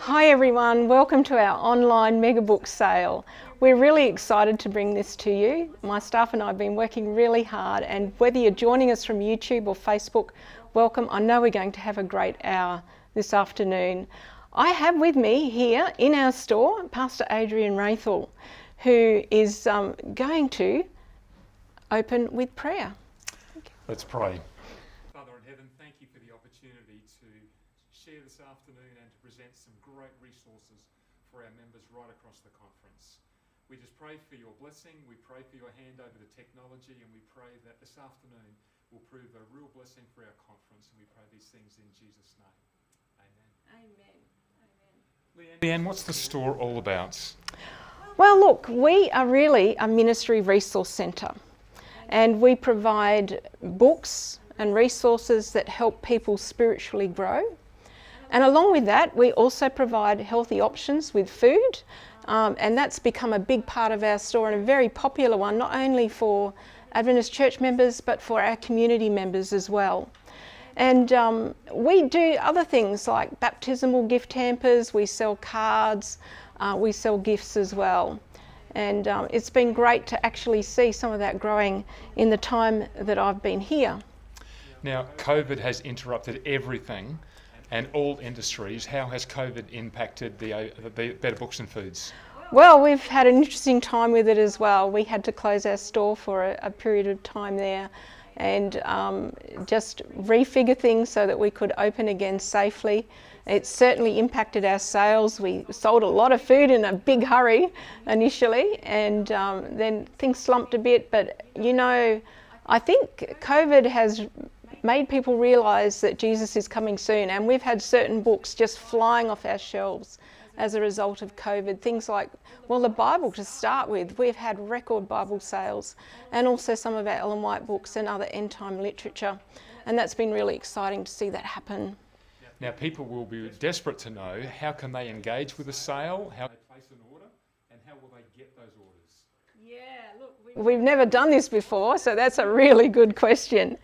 Hi everyone, welcome to our online mega book sale. We're really excited to bring this to you. My staff and I have been working really hard, and whether you're joining us from YouTube or Facebook, welcome. I know we're going to have a great hour this afternoon. I have with me here in our store Pastor Adrian Rathel, who is going to open with prayer. Let's pray. Father in heaven, thank you for the opportunity to share this afternoon and to present some great resources for our members right across the conference. We just pray for your blessing, we pray for your hand over the technology, and we pray that this afternoon will prove a real blessing for our conference, and we pray these things in Jesus' name. Amen. Amen. Leanne, what's the store all about? Well, look, we are really a ministry resource centre, and we provide books and resources that help people spiritually grow. And along with that, we also provide healthy options with food, and that's become a big part of our store and a very popular one, not only for Adventist church members, but for our community members as well. And we do other things like baptismal gift hampers, we sell cards, we sell gifts as well. And it's been great to actually see some of that growing in the time that I've been here. Now, COVID has interrupted everything and all industries. How has COVID impacted the Better Books and Foods? Well, we've had an interesting time with it as well. We had to close our store for a period of time there and just refigure things so that we could open again safely. It certainly impacted our sales. We sold a lot of food in a big hurry initially, and then things slumped a bit. But you know, I think COVID has made people realise that Jesus is coming soon, and we've had certain books just flying off our shelves as a result of COVID. Things like, well, the Bible to start with. We've had record Bible sales, and also some of our Ellen White books and other end time literature, and that's been really exciting to see that happen. Now, people will be desperate to know, how can they engage with a sale, how they place an order, and how will they get those orders? Yeah, look, we've never done this before, so that's a really good question.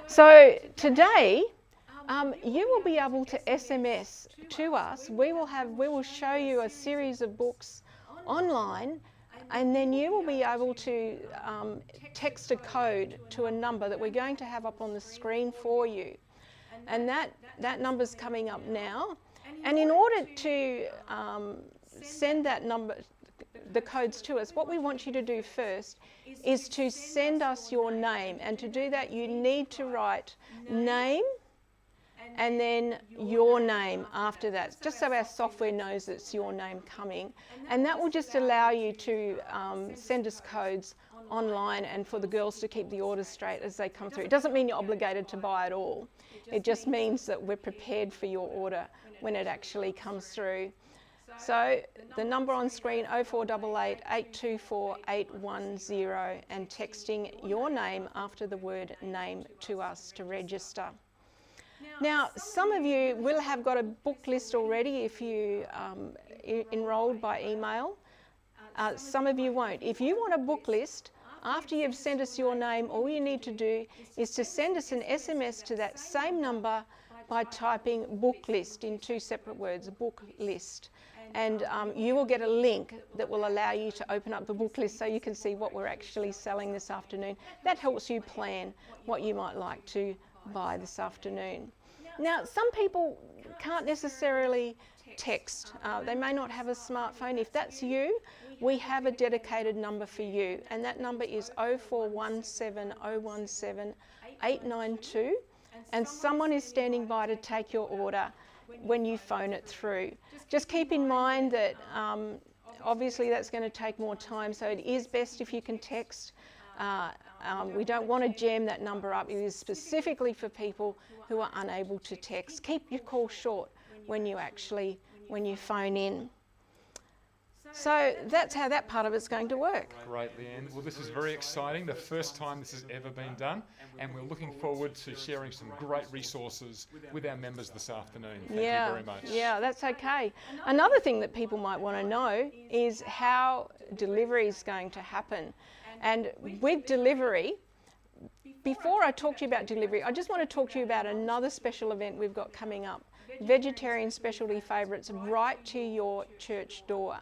So today, you will be able to SMS to us. We will show you a series of books online, and then you will be able to text a code to a number that we're going to have up on the screen for you. And that number's coming up now. And in order to send that number, the codes to us, what we want you to do first is to send us your name. And to do that, you need to write name and then your name after that, just so our software knows it's your name coming. And that will just allow you to send us codes online and for the girls to keep the orders straight as they come through. It doesn't mean you're obligated to buy it all. It just means that we're prepared for your order when it actually comes through. So the number on screen, 0488 824 810, and texting your name after the word name to us to register. Now, some of you will have got a book list already if you enrolled by email. Some of you won't. If you want a book list, after you've sent us your name, all you need to do is to send us an SMS to that same number by typing book list in 2 separate words, book list. And you will get a link that will allow you to open up the book list so you can see what we're actually selling this afternoon. That helps you plan what you might like to buy this afternoon. Now, some people can't necessarily text. They may not have a smartphone. If that's you, we have a dedicated number for you, and that number is 0417 017 892, and someone is standing by to take your order when you phone it through. Just keep in mind that obviously that's going to take more time, so it is best if you can text. We don't want to jam that number up. It is specifically for people who are unable to text. Keep your call short when you phone in. So that's how that part of it's going to work. Great, Leanne. Well, this is very exciting. The first time this has ever been done, and we're looking forward to sharing some great resources with our members this afternoon. Thank you very much. Yeah, that's okay. Another thing that people might want to know is how delivery is going to happen. And with delivery, before I talk to you about delivery, I just want to talk to you about another special event we've got coming up. Vegetarian specialty favourites right to your church door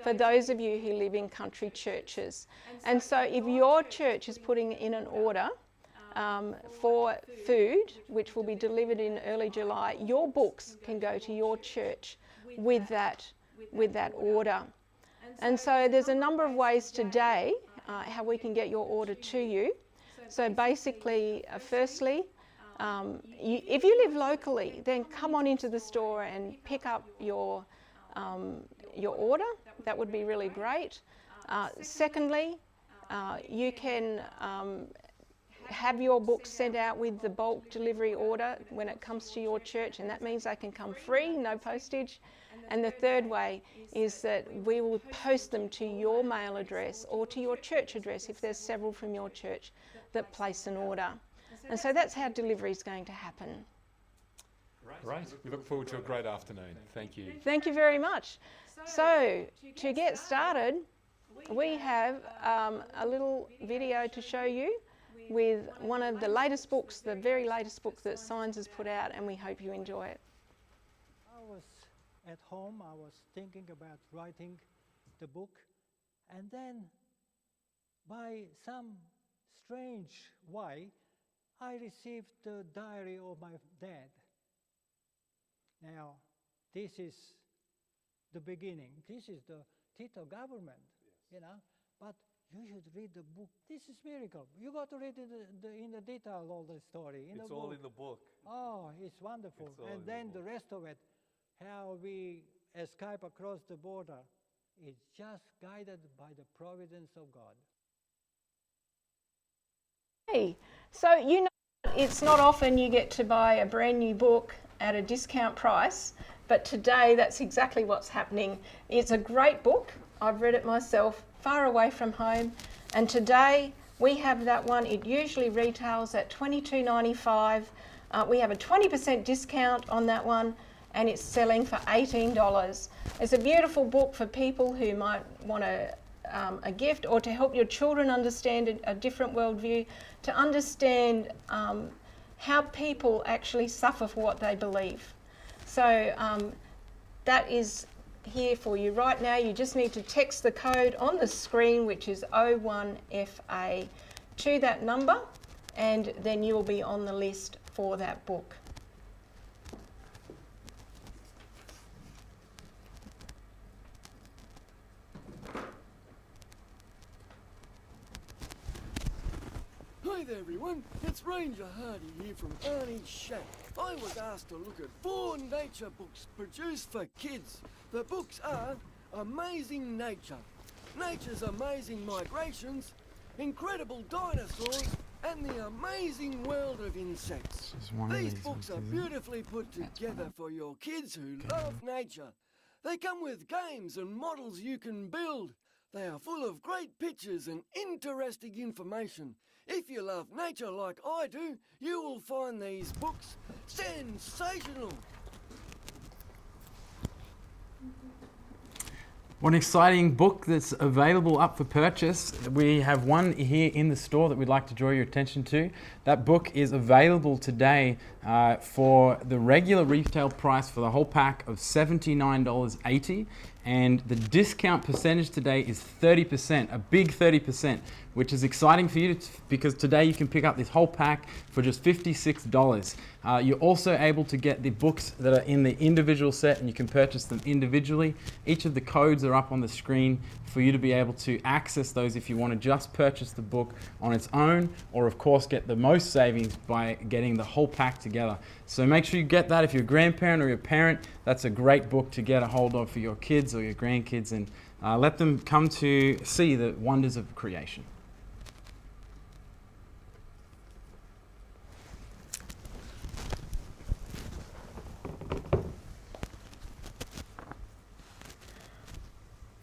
for those of you who live in country churches. And so if your church is putting in an order for food, which will be delivered in early July, your books can go to your church with that order. And so there's a number of ways today how we can get your order to you. So basically, firstly, if you live locally, then come on into the store and pick up your order. That would be really great. Secondly, you can have your books sent out with the bulk delivery order when it comes to your church, and that means they can come free, no postage. And the third way is that we will post them to your mail address or to your church address if there's several from your church that place an order. And so that's how delivery is going to happen. Great. We look forward to a great afternoon. Thank you. Thank you very much. So to get started, we have a little video to show you with one of the latest books, the very latest book that Signs has put out, and we hope you enjoy it. I was at home, I was thinking about writing the book, and then by some strange way, I received the diary of my dad. Now, this is the beginning. This is the Tito government, you know. But you should read the book. This is miracle. You got to read in the detail all the story. It's all in the book. Oh, it's wonderful. And then the rest of it, how we escape across the border, it's just guided by the providence of God. Hey, so you know it's not often you get to buy a brand new book at a discount price, but today that's exactly what's happening. It's a great book. I've read it myself, Far Away from Home, and today we have that one. It usually retails at $22.95. We have a 20% discount on that one, and it's selling for $18. It's a beautiful book for people who might want a gift, or to help your children understand a different worldview, to understand how people actually suffer for what they believe. So that is here for you right now. You just need to text the code on the screen, which is 01FA, to that number, and then you will be on the list for that book. Hi there everyone, it's Ranger Hardy here from Arnie's Shack. I was asked to look at 4 nature books produced for kids. The books are Amazing Nature, Nature's Amazing Migrations, Incredible Dinosaurs, and The Amazing World of Insects. These books are beautifully put together for your kids who love nature. They come with games and models you can build. They are full of great pictures and interesting information. If you love nature like I do, you will find these books sensational. What an exciting book that's available up for purchase. We have one here in the store that we'd like to draw your attention to. That book is available today for the regular retail price for the whole pack of $79.80, and the discount percentage today is 30%, a big 30%, which is exciting for you because today you can pick up this whole pack for just $56. You're also able to get the books that are in the individual set, and you can purchase them individually. Each of the codes are up on the screen for you to be able to access those if you want to just purchase the book on its own, or of course get the most savings by getting the whole pack together. So make sure you get that. If you're a grandparent or your parent, that's a great book to get a hold of for your kids or your grandkids, and let them come to see the wonders of creation.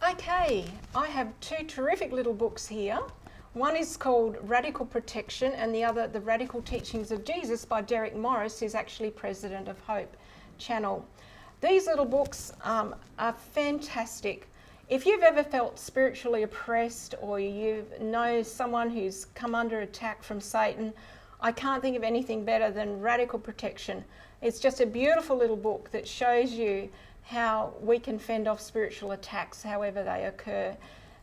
Okay, I have two terrific little books here. One is called Radical Protection, and the other, The Radical Teachings of Jesus by Derek Morris, who's actually president of Hope Channel. These little books are fantastic. If you've ever felt spiritually oppressed, or you know someone who's come under attack from Satan, I can't think of anything better than Radical Protection. It's just a beautiful little book that shows you how we can fend off spiritual attacks however they occur.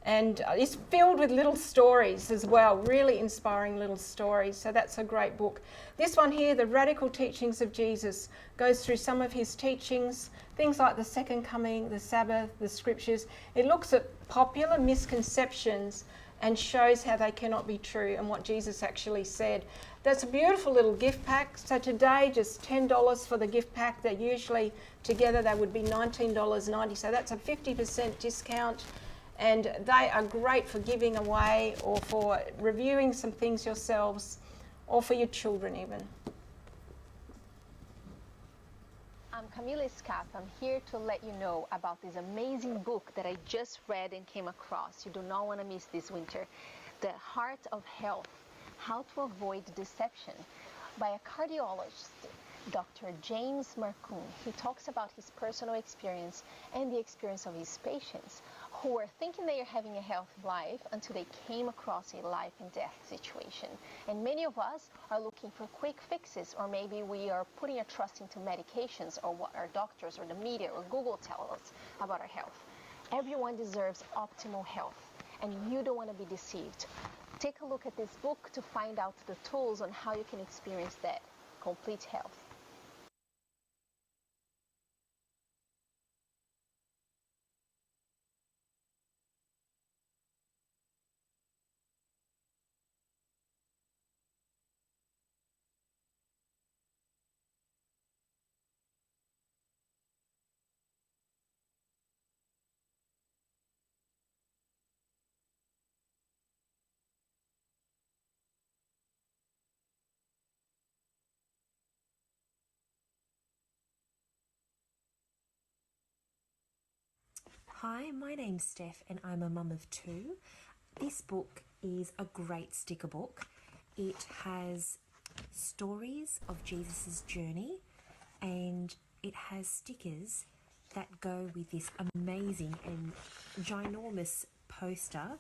And it's filled with little stories as well, really inspiring little stories. So that's a great book. This one here, The Radical Teachings of Jesus, goes through some of his teachings, things like the second coming, the Sabbath, the scriptures. It looks at popular misconceptions and shows how they cannot be true and what Jesus actually said. That's a beautiful little gift pack. So today, just $10 for the gift pack. They're usually together, they would be $19.90. So that's a 50% discount. And they are great for giving away, or for reviewing some things yourselves, or for your children even. I'm Camila Scap. I'm here to let you know about this amazing book that I just read and came across. You do not want to miss this winter. The Heart of Health, How to Avoid Deception, by a cardiologist, Dr. James Marcoon. He talks about his personal experience and the experience of his patients who were thinking they are having a healthy life until they came across a life and death situation. And many of us are looking for quick fixes, or maybe we are putting our trust into medications or what our doctors or the media or Google tell us about our health. Everyone deserves optimal health, and you don't want to be deceived. Take a look at this book to find out the tools on how you can experience that complete health. Hi, my name's Steph and I'm a mum of two. This book is a great sticker book. It has stories of Jesus' journey, and it has stickers that go with this amazing and ginormous poster,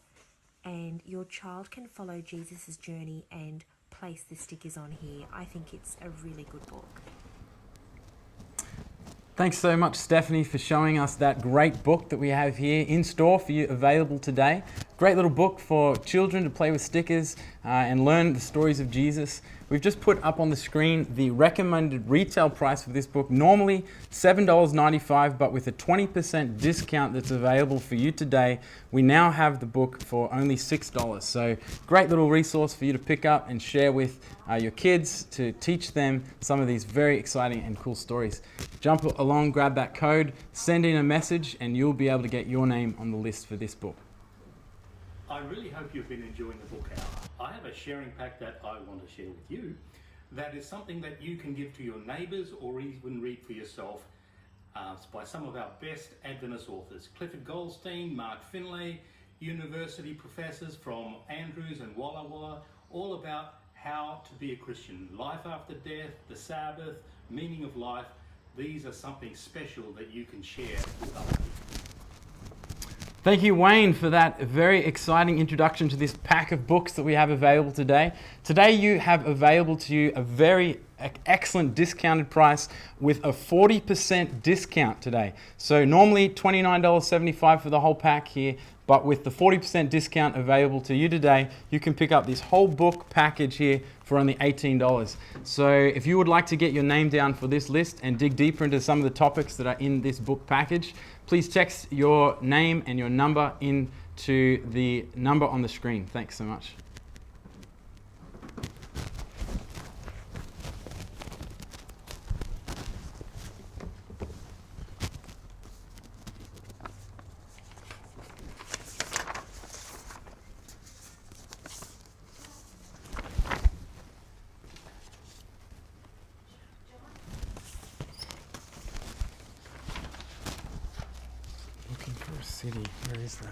and your child can follow Jesus' journey and place the stickers on here. I think it's a really good book. Thanks so much, Stephanie, for showing us that great book that we have here in store for you, available today. Great little book for children to play with stickers and learn the stories of Jesus. We've just put up on the screen the recommended retail price for this book, normally $7.95, but with a 20% discount that's available for you today, we now have the book for only $6. So great little resource for you to pick up and share with your kids, to teach them some of these very exciting and cool stories. Jump along, grab that code, send in a message, and you'll be able to get your name on the list for this book. I really hope you've been enjoying the book hour. I have a sharing pack that I want to share with you. That is something that you can give to your neighbours or even read for yourself. It's by some of our best Adventist authors. Clifford Goldstein, Mark Finlay, university professors from Andrews and Walla Walla, all about how to be a Christian. Life after death, the Sabbath, meaning of life. These are something special that you can share with other people. Thank you, Wayne, for that very exciting introduction to this pack of books that we have available today. Today you have available to you a very excellent discounted price with a 40% discount today. So normally $29.75 for the whole pack here, but with the 40% discount available to you today, you can pick up this whole book package here for only $18. So if you would like to get your name down for this list and dig deeper into some of the topics that are in this book package, please text your name and your number into the number on the screen. Thanks so much. Looking for a city. Where is that?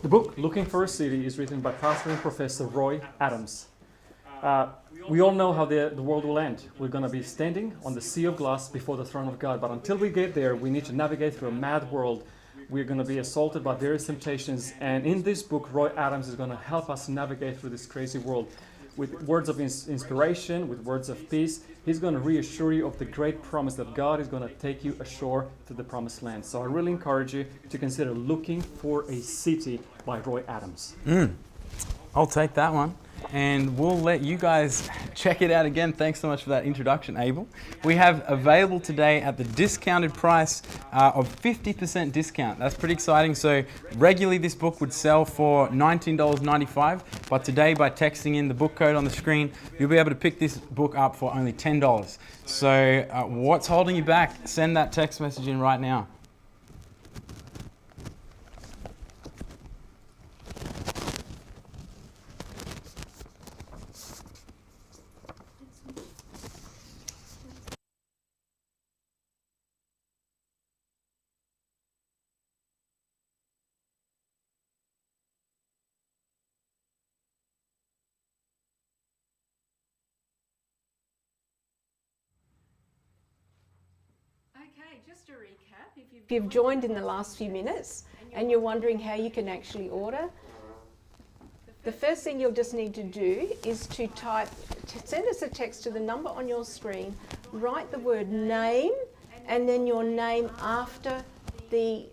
The book, Looking for a City, is written by pastor and professor Roy Adams. We all know how the world will end. We're going to be standing on the sea of glass before the throne of God. But until we get there, we need to navigate through a mad world. We're going to be assaulted by various temptations. And in this book, Roy Adams is going to help us navigate through this crazy world. With words of inspiration, with words of peace, he's going to reassure you of the great promise that God is going to take you ashore to the promised land. So I really encourage you to consider Looking for a City by Roy Adams. I'll take that one. And we'll let you guys check it out again. Thanks so much for that introduction, Abel. We have available today at the discounted price of 50% discount. That's pretty exciting. So regularly this book would sell for $19.95, but today by texting in the book code on the screen, you'll be able to pick this book up for only $10. So what's holding you back? Send that text message in right now. Okay, just a recap. If you've joined in the last few minutes and you're wondering how you can actually order, the first thing you'll just need to do is to send us a text to the number on your screen, write the word name and then your name after the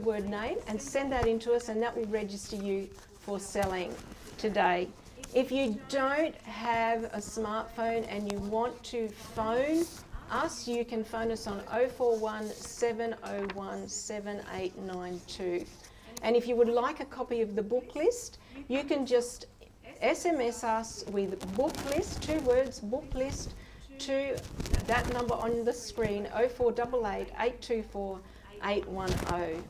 word name, and send that in to us, and that will register you for selling today. If you don't have a smartphone and you want to phone us, you can phone us on 041 701 7892. And if you would like a copy of the book list, you can just SMS us with book list, 2 words, book list, to that number on the screen, 0488 824 810.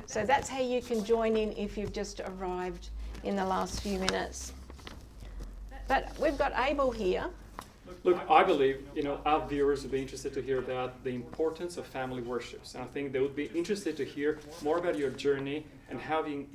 So that's how you can join in if you've just arrived in the last few minutes. But we've got Abel here. Look, I believe, our viewers would be interested to hear about the importance of family worships. And I think they would be interested to hear more about your journey and how you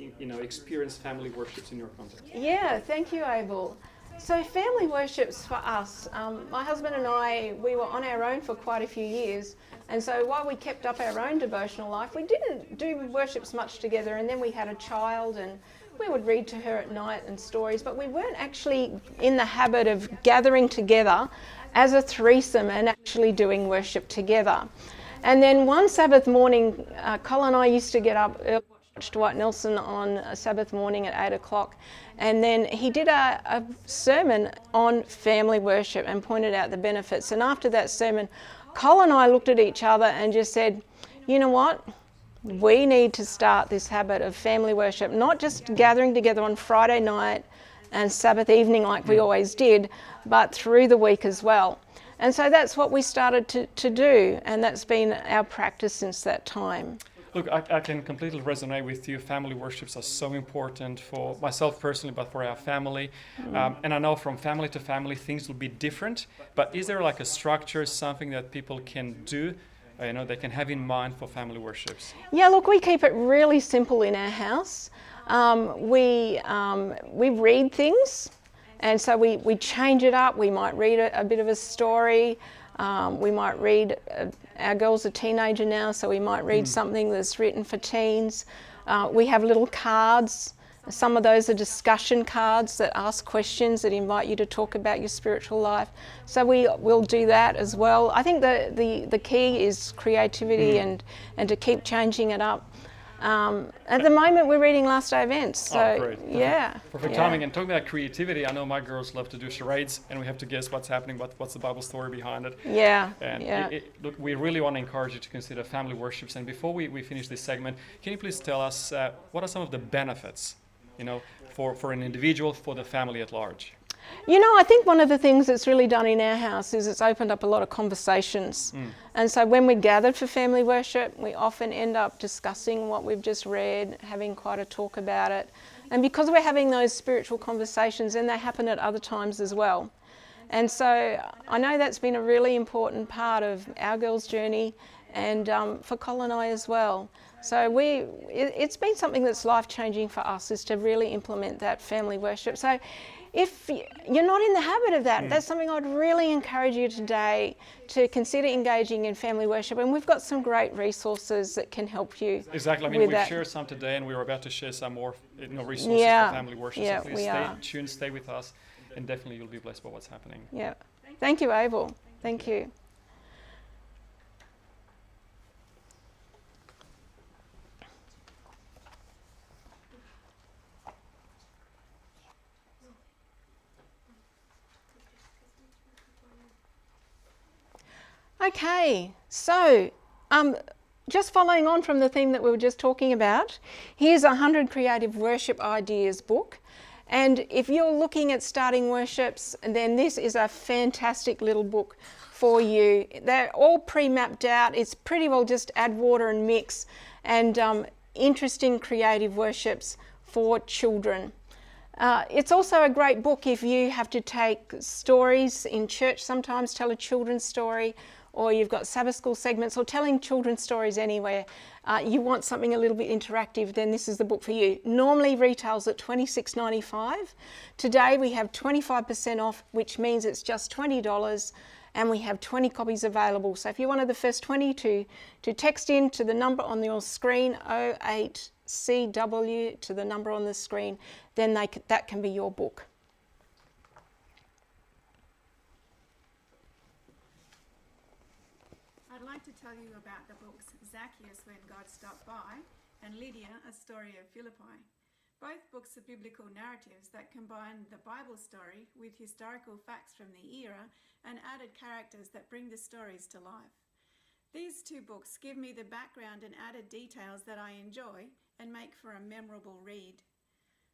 experienced family worships in your context. Yeah, thank you, Abel. So family worships for us, my husband and I, we were on our own for quite a few years. And so while we kept up our own devotional life, we didn't do worships much together. And then we had a child and we would read to her at night and stories, but we weren't actually in the habit of gathering together as a threesome and actually doing worship together. And then one Sabbath morning, Colin and I used to get up early Dwight Nelson on a Sabbath morning at 8 o'clock, and then he did a sermon on family worship and pointed out the benefits. And after that sermon, Cole and I looked at each other and just said, you know what? We need to start this habit of family worship, not just gathering together on Friday night and Sabbath evening like we always did, but through the week as well. And so that's what we started to do, and that's been our practice since that time. Look, I can completely resonate with you. Family worships are so important for myself personally, but for our family. And I know from family to family things will be different, but is there like a structure, something that people can do, they can have in mind for family worships? Yeah, look, we keep it really simple in our house. We read things, and so we change it up. We might read a bit of a story. We might read, our girl's a teenager now, so we might read something that's written for teens. We have little cards. Some of those are discussion cards that ask questions that invite you to talk about your spiritual life. So we'll do that as well. I think the key is creativity and to keep changing it up. At the moment, we're reading Last Day Events. So, great. Yeah. Perfect timing. And talking about creativity, I know my girls love to do charades, and we have to guess what's happening, what's the Bible story behind it. Yeah. And look, we really want to encourage you to consider family worships. And before we finish this segment, can you please tell us what are some of the benefits, for an individual, for the family at large? I think one of the things that's really done in our house is it's opened up a lot of conversations. And so when we gathered for family worship, we often end up discussing what we've just read, having quite a talk about it. And because we're having those spiritual conversations, then they happen at other times as well. And so I know that's been a really important part of our girls' journey, and for Cole and I as well. So it's been something that's life-changing for us, is to really implement that family worship. So if you're not in the habit of that, that's something I'd really encourage you today to consider engaging in family worship. And we've got some great resources that can help you. Exactly. I mean, we've shared some today, and we're about to share some more resources for family worship. Yeah, so please stay tuned, stay with us, and definitely you'll be blessed by what's happening. Yeah. Thank you, Abel. Thank you. Okay, so just following on from the theme that we were just talking about, here's a 100 Creative Worship Ideas book. And if you're looking at starting worships, then this is a fantastic little book for you. They're all pre-mapped out. It's pretty well just add water and mix, and interesting creative worships for children. It's also a great book if you have to take stories in church, sometimes tell a children's story, or you've got Sabbath school segments, or telling children's stories anywhere. You want something a little bit interactive, then this is the book for you. Normally retails at $26.95. Today we have 25% off, which means it's just $20, and we have 20 copies available. So if you're one of the first 20 to text in to the number on your screen, 08CW, to the number on the screen, then that can be your book. I'd like to tell you about the books Zacchaeus, When God Stopped By, and Lydia, A Story of Philippi. Both books are biblical narratives that combine the Bible story with historical facts from the era and added characters that bring the stories to life. These two books give me the background and added details that I enjoy and make for a memorable read.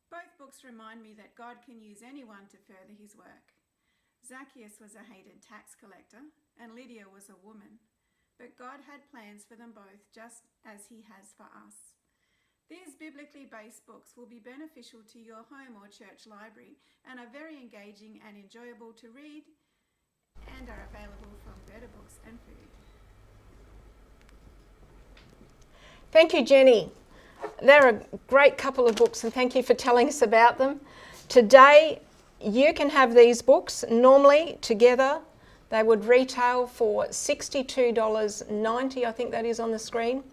Both books remind me that God can use anyone to further his work. Zacchaeus was a hated tax collector, and Lydia was a woman. But God had plans for them both, just as he has for us. These biblically based books will be beneficial to your home or church library and are very engaging and enjoyable to read, and are available from Better Books and Food. Thank you, Jenny. They're a great couple of books, and thank you for telling us about them. Today, you can have these books. Normally, together, they would retail for $62.90. I think that is on the screen.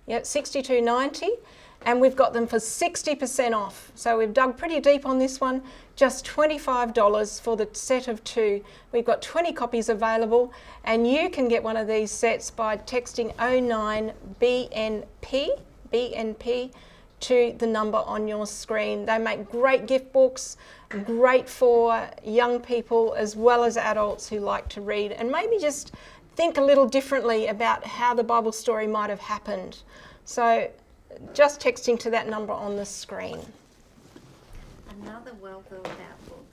Yeah, $62.90. And we've got them for 60% off. So we've dug pretty deep on this one. Just $25 for the set of two. We've got 20 copies available, and you can get one of these sets by texting 09BNP to the number on your screen. They make great gift books, great for young people as well as adults who like to read and maybe just think a little differently about how the Bible story might have happened. So just texting to that number on the screen. Another well-thought out book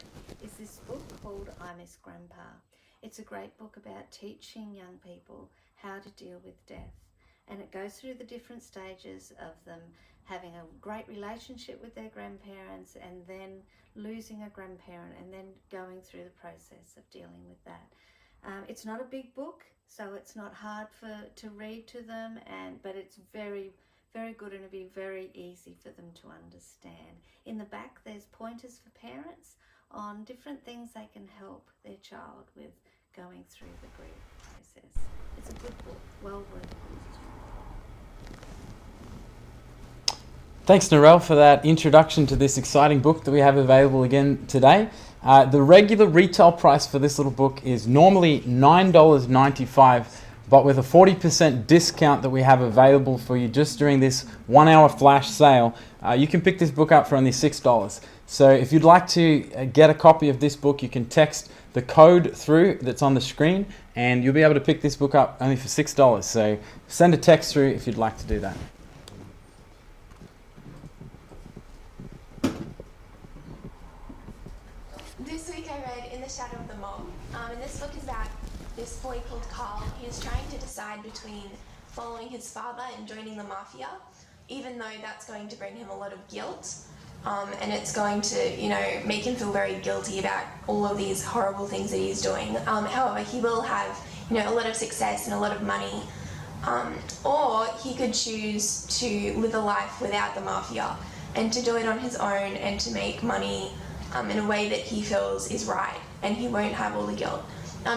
is this book called I Miss Grandpa. It's a great book about teaching young people how to deal with death. And it goes through the different stages of them having a great relationship with their grandparents and then losing a grandparent and then going through the process of dealing with that. It's not a big book, so it's not hard to read to them, but it's very, very good and it'll be very easy for them to understand. In the back, there's pointers for parents on different things they can help their child with going through the grief process. It's a good book, well worth reading. Thanks, Narelle, for that introduction to this exciting book that we have available again today. The regular retail price for this little book is normally $9.95, but with a 40% discount that we have available for you just during this 1 hour flash sale, you can pick this book up for only $6. So if you'd like to get a copy of this book, you can text the code through that's on the screen and you'll be able to pick this book up only for $6. So send a text through if you'd like to do that. This week I read In the Shadow of the Mob, and this book is about this boy called Carl. He's trying to decide between following his father and joining the mafia, even though that's going to bring him a lot of guilt, and it's going to, make him feel very guilty about all of these horrible things that he's doing. However, he will have, a lot of success and a lot of money, or he could choose to live a life without the mafia and to do it on his own and to make money in a way that he feels is right, and he won't have all the guilt.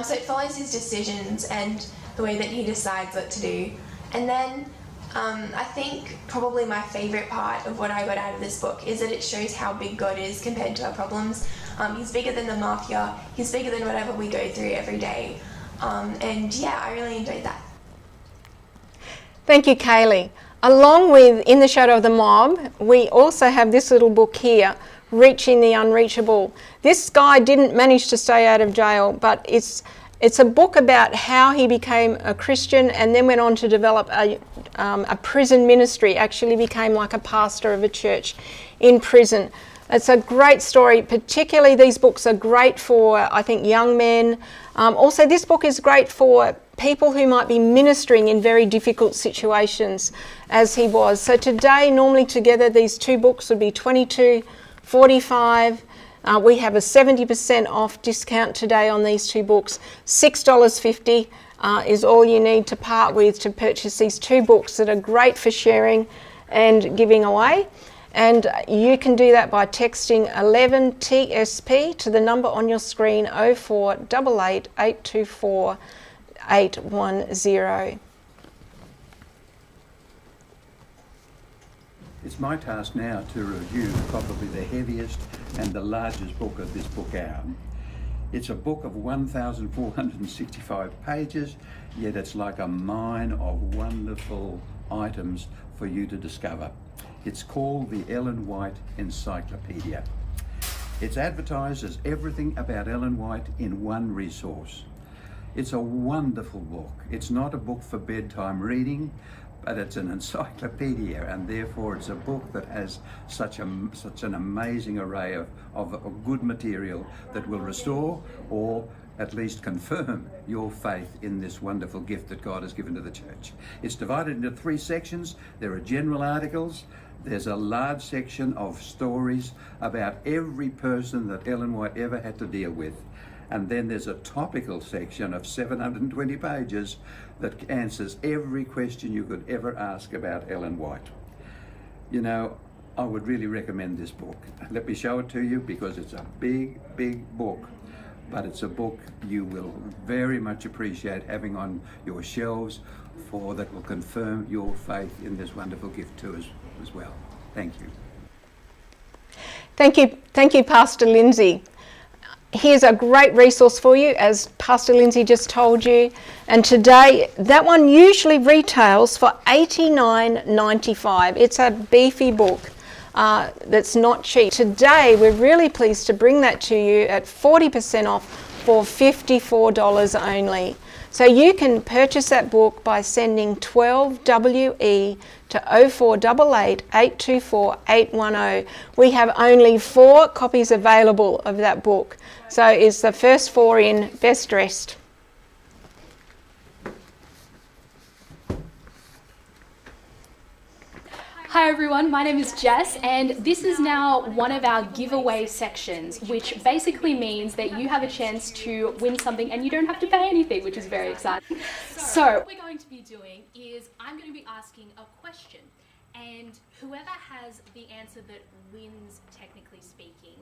So it follows his decisions and the way that he decides what to do. And then I think probably my favourite part of what I got out of this book is that it shows how big God is compared to our problems. He's bigger than the mafia, he's bigger than whatever we go through every day. And yeah, I really enjoyed that. Thank you, Kaylee. Along with In the Shadow of the Mob, we also have this little book here, Reaching the Unreachable. This guy didn't manage to stay out of jail, but it's a book about how he became a Christian and then went on to develop a prison ministry, actually became like a pastor of a church in prison. It's a great story. Particularly these books are great for, I think, young men. Also, this book is great for people who might be ministering in very difficult situations, as he was. So today, normally together, these two books would be $22.45. We have a 70% off discount today on these two books. $6.50 is all you need to part with to purchase these two books that are great for sharing and giving away. And you can do that by texting 11TSP to the number on your screen, 0488 824 810. It's my task now to review probably the heaviest and the largest book of this book hour. It's a book of 1,465 pages, yet it's like a mine of wonderful items for you to discover. It's called the Ellen White Encyclopedia. It's advertised as everything about Ellen White in one resource. It's a wonderful book. It's not a book for bedtime reading, but it's an encyclopedia, and therefore it's a book that has such an amazing array of good material that will restore or at least confirm your faith in this wonderful gift that God has given to the church. It's divided into 3 sections. There are general articles. There's a large section of stories about every person that Ellen White ever had to deal with. And then there's a topical section of 720 pages that answers every question you could ever ask about Ellen White. I would really recommend this book. Let me show it to you, because it's a big, big book, but it's a book you will very much appreciate having on your shelves, for that will confirm your faith in this wonderful gift to us as well. Thank you. Thank you, Pastor Lindsay. here's a great resource for you, as Pastor Lindsay just told you. And today, that one usually retails for $89.95. It's a beefy book that's not cheap. Today, we're really pleased to bring that to you at 40% off for $54 only. So you can purchase that book by sending 12WE to 0488 824 810. We have only 4 copies available of that book. So it's the first 4 in, best dressed. Hi everyone, my name is Jess, and this is now one of our giveaway sections, which basically means that you have a chance to win something and you don't have to pay anything, which is very exciting. So what we're going to be doing is I'm going to be asking a question, and whoever has the answer that wins, technically speaking,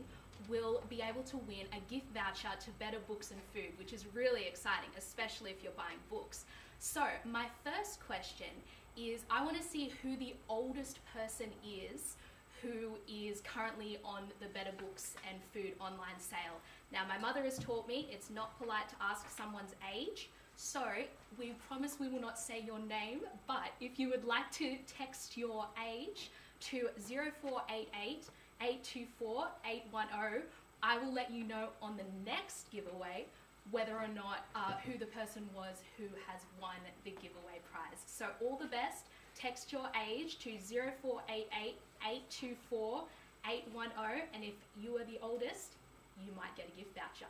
will be able to win a gift voucher to Better Books and Food, which is really exciting, especially if you're buying books. So my first question is, I want to see who the oldest person is who is currently on the Better Books and Food online sale. Now, my mother has taught me it's not polite to ask someone's age, so we promise we will not say your name, but if you would like to text your age to 0488 824 810, I will let you know on the next giveaway whether or not who the person was who has won the giveaway prize. So all the best, text your age to 0488 824 810, and if you are the oldest, you might get a gift voucher.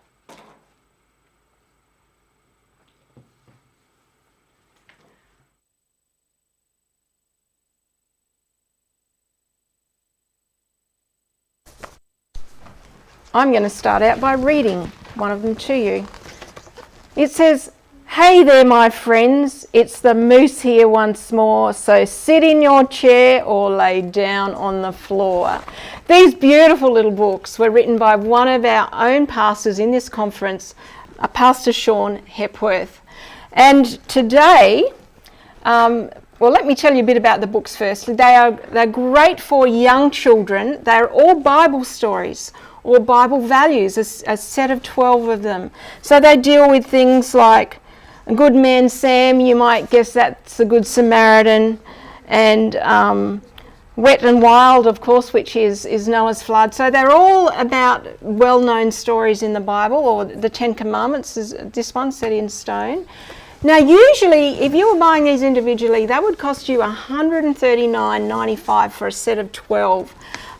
I'm going to start out by reading one of them to you. It says, "Hey there, my friends, it's the Moose here once more, so sit in your chair or lay down on the floor." These beautiful little books were written by one of our own pastors in this conference, Pastor Sean Hepworth. And today, well, let me tell you a bit about the books first. They're great for young children. They're all Bible stories or Bible values, a set of 12 of them. So they deal with things like a good man Sam, you might guess that's the Good Samaritan, and Wet and Wild, of course, which is Noah's flood. So they're all about well-known stories in the Bible, or the 10 Commandments, this one set in stone. Now, usually, if you were buying these individually, that would cost you $139.95 for a set of 12.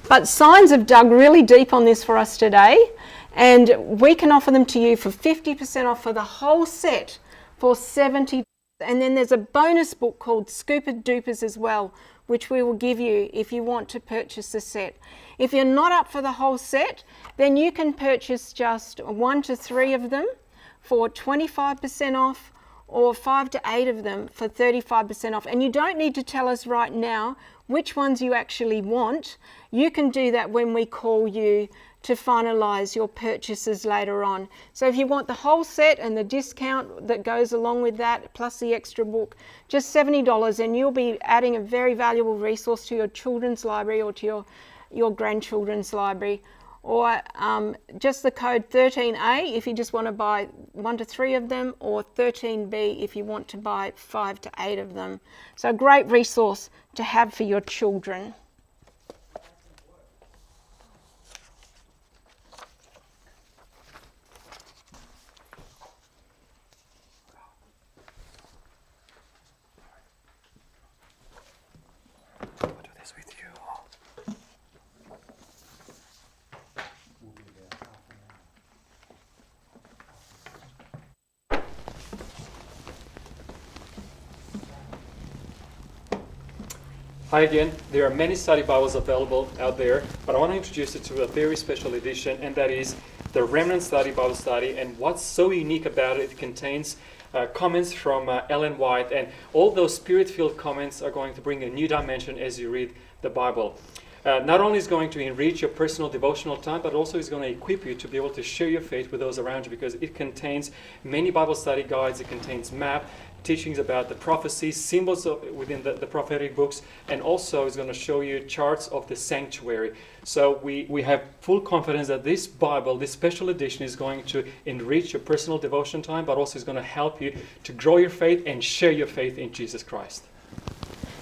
But Signs have dug really deep on this for us today, and we can offer them to you for 50% off for the whole set for $70. And then there's a bonus book called Scooper Doopers as well, which we will give you if you want to purchase the set. If you're not up for the whole set, then you can purchase just 1 to 3 of them for 25% off, or 5 to 8 of them for 35% off. And you don't need to tell us right now which ones you actually want. You can do that when we call you to finalise your purchases later on. So if you want the whole set and the discount that goes along with that, plus the extra book, just $70, and you'll be adding a very valuable resource to your children's library or to your grandchildren's library. Or just the code 13A if you just want to buy 1 to 3 of them, or 13B if you want to buy 5 to 8 of them. So a great resource to have for your children. Hi again. There are many study Bibles available out there, but I want to introduce you to a very special edition, and that is the Remnant Study Bible Study. And what's so unique about it contains comments from Ellen White, and all those spirit-filled comments are going to bring a new dimension as you read the Bible. Not only is it going to enrich your personal devotional time, but also is going to equip you to be able to share your faith with those around you, because it contains many Bible study guides, it contains map, teachings about the prophecies, symbols within the prophetic books, and also is going to show you charts of the sanctuary. So we have full confidence that this Bible, this special edition, is going to enrich your personal devotion time, but also is going to help you to grow your faith and share your faith in Jesus Christ.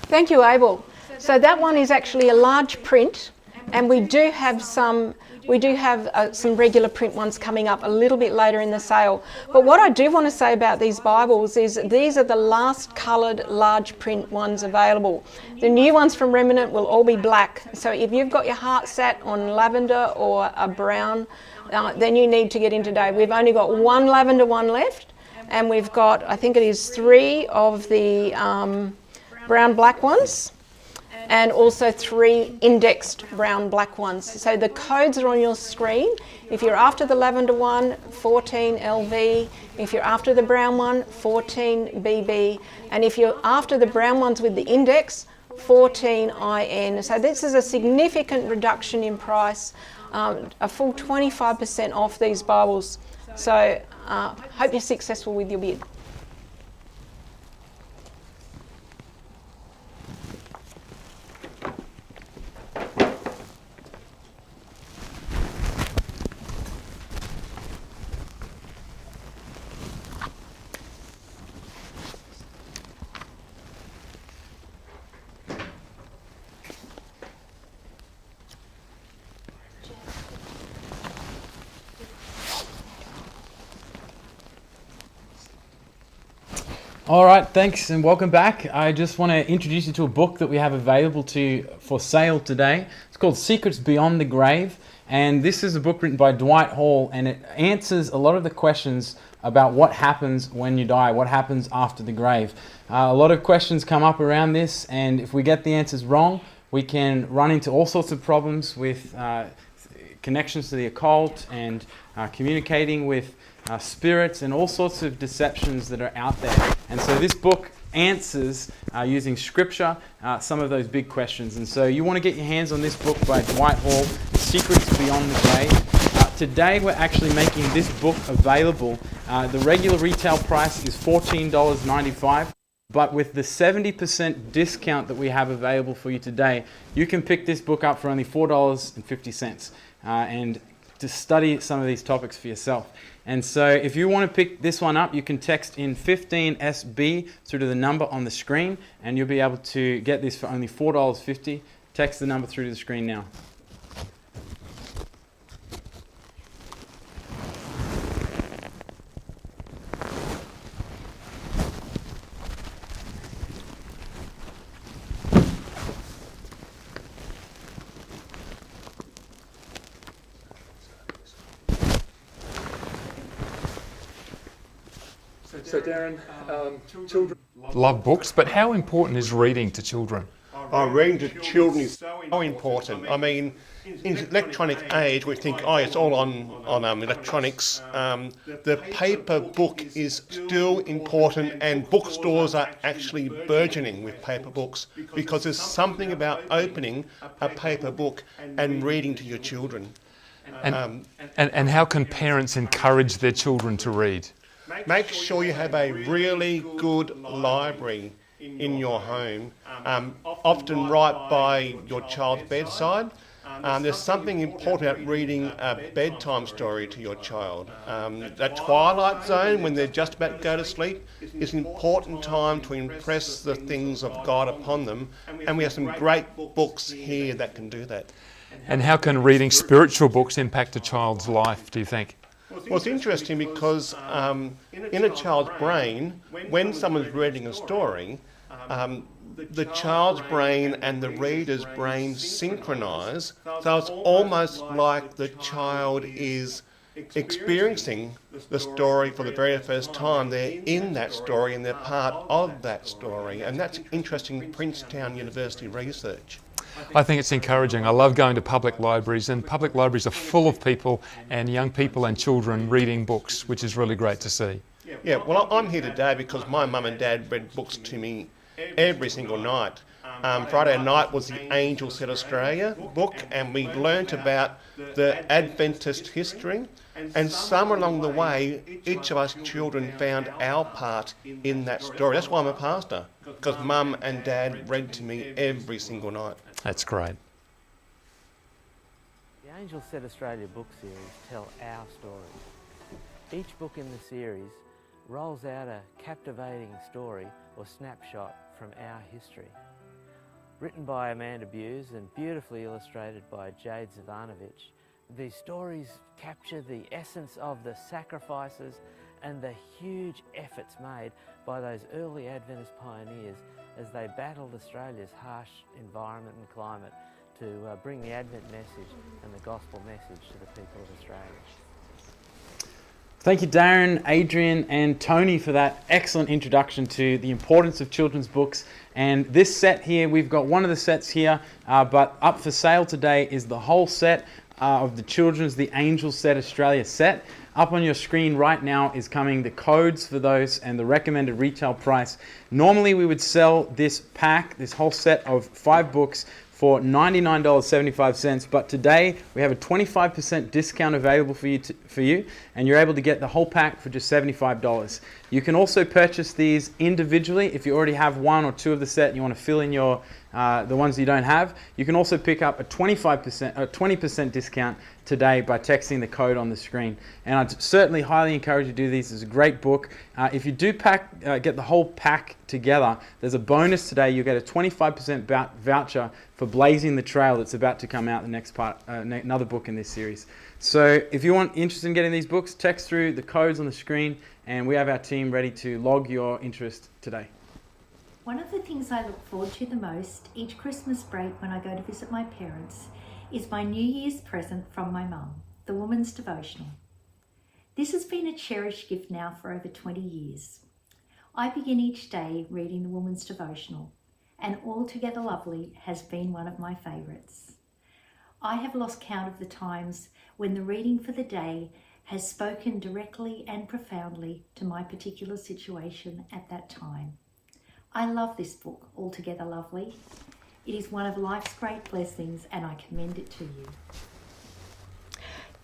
Thank you, Abel. So that one is actually a large print, and we do have some regular print ones coming up a little bit later in the sale. But what I do want to say about these Bibles is these are the last coloured large print ones available. The new ones from Remnant will all be black. So if you've got your heart set on lavender or a brown, then you need to get in today. We've only got one lavender one left, and we've got, I think it is 3 of the brown black ones, and also 3 indexed brown black ones. So the codes are on your screen. If you're after the lavender one, 14 LV. If you're after the brown one, 14 BB. And if you're after the brown ones with the index, 14 IN. So this is a significant reduction in price, a full 25% off these Bibles. So hope you're successful with your bid. All right, thanks and welcome back. I just want to introduce you to a book that we have available for sale today. It's called Secrets Beyond the Grave, and this is a book written by Dwight Hall, and it answers a lot of the questions about what happens when you die, what happens after the grave. A lot of questions come up around this, and if we get the answers wrong, we can run into all sorts of problems with connections to the occult and communicating with spirits and all sorts of deceptions that are out there. And so this book answers, using scripture, some of those big questions. And so you want to get your hands on this book by Dwight Hall, Secrets Beyond the Grave. Today we're actually making this book available. The regular retail price is $14.95. But with the 70% discount that we have available for you today, you can pick this book up for only $4.50 and to study some of these topics for yourself. And so if you want to pick this one up, you can text in 15SB through to the number on the screen, and you'll be able to get this for only $4.50. Text the number through to the screen now. So Darren, children love books, but how important is reading to children? Reading to children is so important. I mean, in the electronic age, we think, oh, it's all on electronics. The paper book is still important, and bookstores are actually burgeoning with paper books because there's something about opening a paper book and reading to your children. And how can parents encourage their children to read? Make sure you have a really good library in your home, often right by your child's bedside. There's something important about reading a bedtime story to your child. That twilight zone, when they're just about to go to sleep, is an important time to impress the things of God upon them, and we have some great books here that can do that. And how can reading spiritual books impact a child's life, do you think? Well, it's interesting because in a child's brain, when someone's reading a story, the child's brain and the reader's brain synchronise, so it's almost like the child is experiencing the story for the very first time. They're in that story and they're part of that story, and that's interesting Princetown University research. I think it's encouraging. I love going to public libraries, and public libraries are full of people and young people and children reading books, which is really great to see. Yeah, well, I'm here today because my mum and dad read books to me every single night. Friday night was the Angel Set Australia book, and we learnt about the Adventist history. And somewhere along the way, each of us children found our part in that story. That's why I'm a pastor, because Mum and Dad read to me every single night. That's great. The Angel Set Australia book series tell our stories. Each book in the series rolls out a captivating story or snapshot from our history. Written by Amanda Bewes and beautifully illustrated by Jade Zivanovic, these stories capture the essence of the sacrifices and the huge efforts made by those early Adventist pioneers as they battled Australia's harsh environment and climate to bring the Advent message and the gospel message to the people of Australia. Thank you, Darren, Adrian and Tony, for that excellent introduction to the importance of children's books. And this set here, we've got one of the sets here, but up for sale today is the whole set of the children's The Angel Set Australia set. Up on your screen right now is coming the codes for those and the recommended retail price. Normally we would sell this pack, this whole set of 5 books, for $99.75, but today we have a 25% discount available for you, and you're able to get the whole pack for just $75. You can also purchase these individually if you already have 1 or 2 of the set and you want to fill in your the ones you don't have. You can also pick up a 20% discount today by texting the code on the screen. And I'd certainly highly encourage you to do these. It's a great book. If you do get the whole pack together, there's a bonus today. You'll get a 25% voucher for Blazing the Trail that's about to come out the next part, another book in this series. So if you're interested in getting these books, text through the codes on the screen and we have our team ready to log your interest today. One of the things I look forward to the most each Christmas break when I go to visit my parents is my New Year's present from my mum, the Woman's Devotional. This has been a cherished gift now for over 20 years. I begin each day reading the Woman's Devotional, and Altogether Lovely has been one of my favourites. I have lost count of the times when the reading for the day has spoken directly and profoundly to my particular situation at that time. I love this book, Altogether Lovely. It is one of life's great blessings and I commend it to you.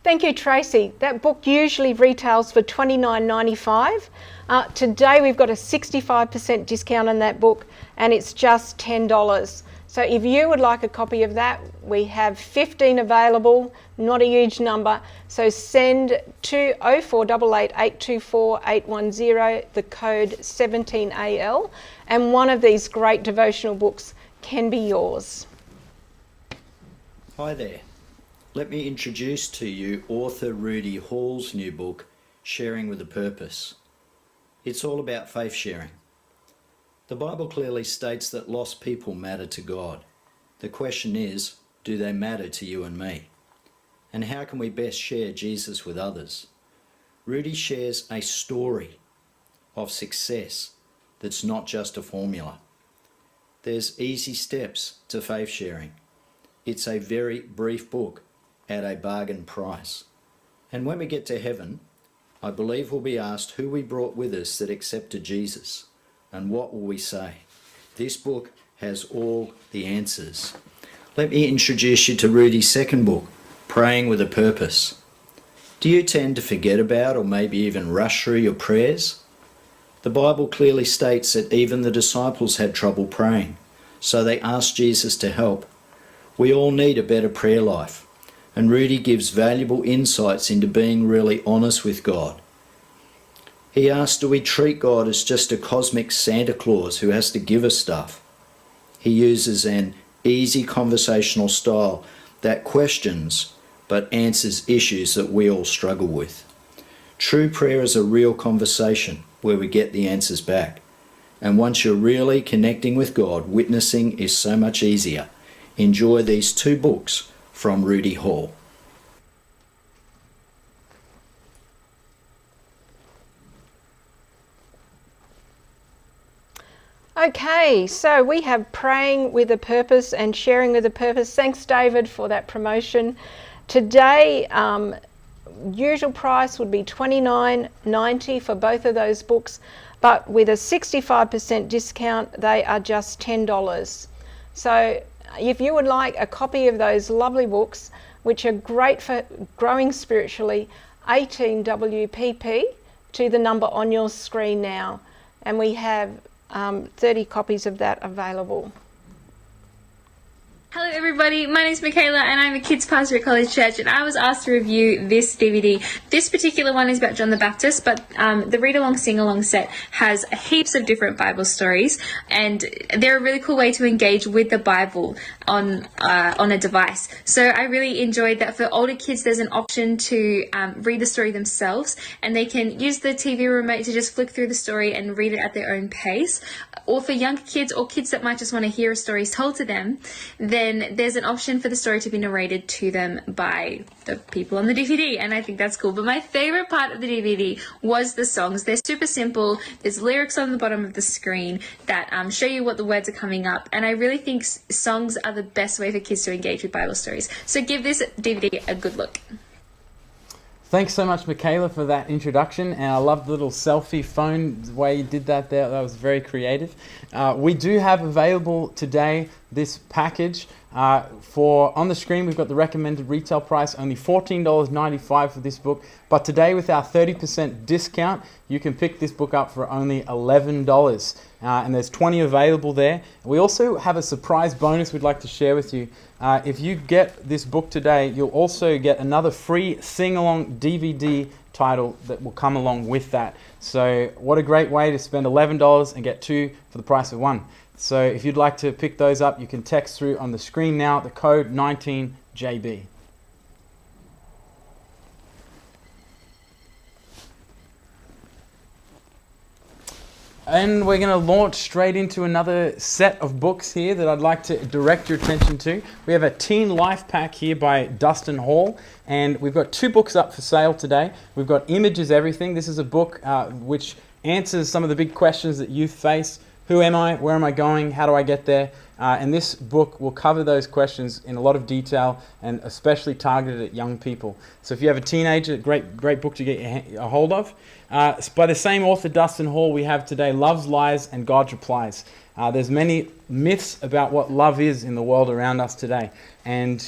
Thank you, Tracy. That book usually retails for $29.95. Today we've got a 65% discount on that book and it's just $10. So if you would like a copy of that, we have 15 available, not a huge number. So send to 0488 824 810, the code 17AL, and one of these great devotional books can be yours. Hi there. Let me introduce to you author Rudy Hall's new book, Sharing with a Purpose. It's all about faith sharing. The Bible clearly states that lost people matter to God. The question is, do they matter to you and me? And how can we best share Jesus with others? Rudy shares a story of success that's not just a formula. There's easy steps to faith sharing. It's a very brief book at a bargain price. And when we get to heaven, I believe we'll be asked who we brought with us that accepted Jesus. And what will we say? This book has all the answers. Let me introduce you to Rudy's second book, Praying with a Purpose. Do you tend to forget about or maybe even rush through your prayers? The Bible clearly states that even the disciples had trouble praying, so they asked Jesus to help. We all need a better prayer life, and Rudy gives valuable insights into being really honest with God. He asks, do we treat God as just a cosmic Santa Claus who has to give us stuff? He uses an easy conversational style that questions but answers issues that we all struggle with. True prayer is a real conversation where we get the answers back. And once you're really connecting with God, witnessing is so much easier. Enjoy these 2 books from Rudy Hall. Okay, so we have Praying with a Purpose and Sharing with a Purpose. Thanks, David, for that promotion. Today, usual price would be $29.90 for both of those books, but with a 65% discount, they are just $10. So if you would like a copy of those lovely books, which are great for growing spiritually, 18WPP to the number on your screen now. And we have 30 copies of that available. Hello everybody, my name's Michaela and I'm a kids pastor at College Church, and I was asked to review this DVD. This particular one is about John the Baptist, but the read-along sing-along set has heaps of different Bible stories, and they're a really cool way to engage with the Bible on a device. So I really enjoyed that. For older kids, there's an option to read the story themselves, and they can use the TV remote to just flick through the story and read it at their own pace. Or for younger kids or kids that might just want to hear a story told to them, then there's an option for the story to be narrated to them by the people on the DVD, and I think that's cool. But my favorite part of the DVD was the songs. They're super simple. There's lyrics on the bottom of the screen that show you what the words are coming up, and I really think songs are the best way for kids to engage with Bible stories. So give this DVD a good look. Thanks so much, Michaela, for that introduction, and I love the little selfie phone, the way you did that there. That was very creative. We do have available today this package. On the screen, we've got the recommended retail price, only $14.95 for this book. But today, with our 30% discount, you can pick this book up for only $11. And there's 20 available there. We also have a surprise bonus we'd like to share with you. If you get this book today, you'll also get another free sing-along DVD title that will come along with that. So what a great way to spend $11 and get two for the price of one. So if you'd like to pick those up, you can text through on the screen now the code 19JB. And we're going to launch straight into another set of books here that I'd like to direct your attention to. We have a Teen Life Pack here by Dustin Hall, and we've got two books up for sale today. We've got Image is Everything. This is a book which answers some of the big questions that youth face. Who am I? Where am I going? How do I get there? And this book will cover those questions in a lot of detail, and especially targeted at young people. So if you have a teenager, great book to get a hold of. By the same author, Dustin Hall, we have today Love's Lies and God's Replies. There's many myths about what love is in the world around us today, and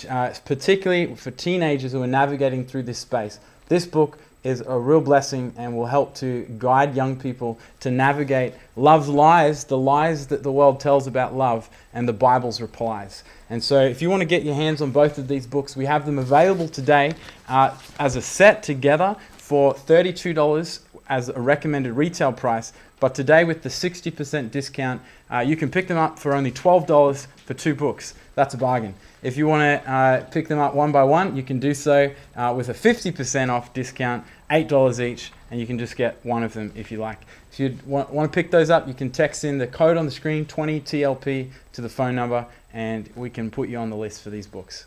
particularly for teenagers who are navigating through this space. This book is a real blessing and will help to guide young people to navigate love's lies, the lies that the world tells about love, and the Bible's replies. And so if you want to get your hands on both of these books, we have them available today as a set together for $32 as a recommended retail price. But today with the 60% discount, you can pick them up for only $12 for two books. That's a bargain. If you want to pick them up one by one, you can do so with a 50% off discount, $8 each, and you can just get one of them if you like. If you want to pick those up, you can text in the code on the screen, 20TLP, to the phone number, and we can put you on the list for these books.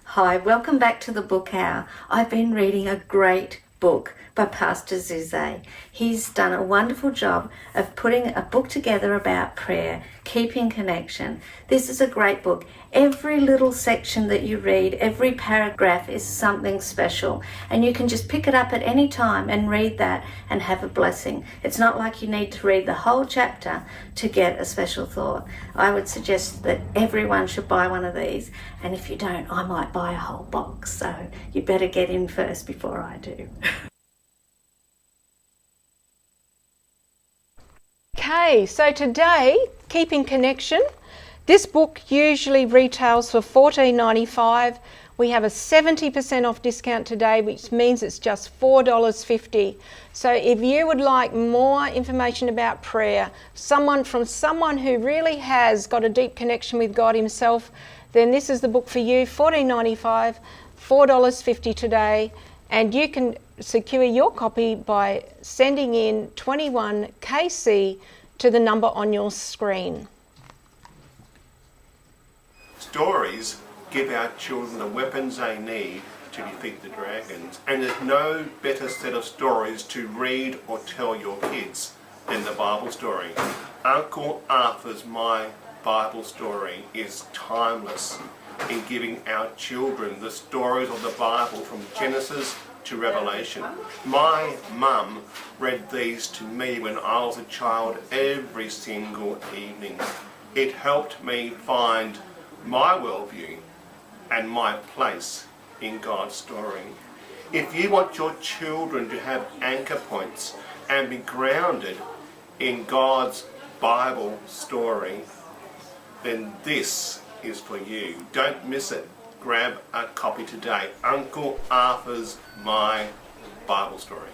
Hi, welcome back to the Book Hour. I've been reading a great book by Pastor Zuze. He's done a wonderful job of putting a book together about prayer, keeping connection. This is a great book. Every little section that you read, every paragraph is something special, and you can just pick it up at any time and read that and have a blessing. It's not like you need to read the whole chapter to get a special thought. I would suggest that everyone should buy one of these, and if you don't, I might buy a whole box, so you better get in first before I do. Okay, so today, Keeping Connection. This book usually retails for $14.95. We have a 70% off discount today, which means it's just $4.50. So if you would like more information about prayer, someone who really has got a deep connection with God himself, then this is the book for you. $14.95, $4.50 today, and you can secure your copy by sending in 21KC to the number on your screen. Stories give our children the weapons they need to defeat the dragons, and there's no better set of stories to read or tell your kids than the Bible story. Uncle Arthur's My Bible Story is timeless in giving our children the stories of the Bible from Genesis to Revelation. My mum read these to me when I was a child every single evening. It helped me find my worldview and my place in God's story. If you want your children to have anchor points and be grounded in God's Bible story, then this is for you. Don't miss it. Grab a copy today. Uncle Arthur's My Bible Story.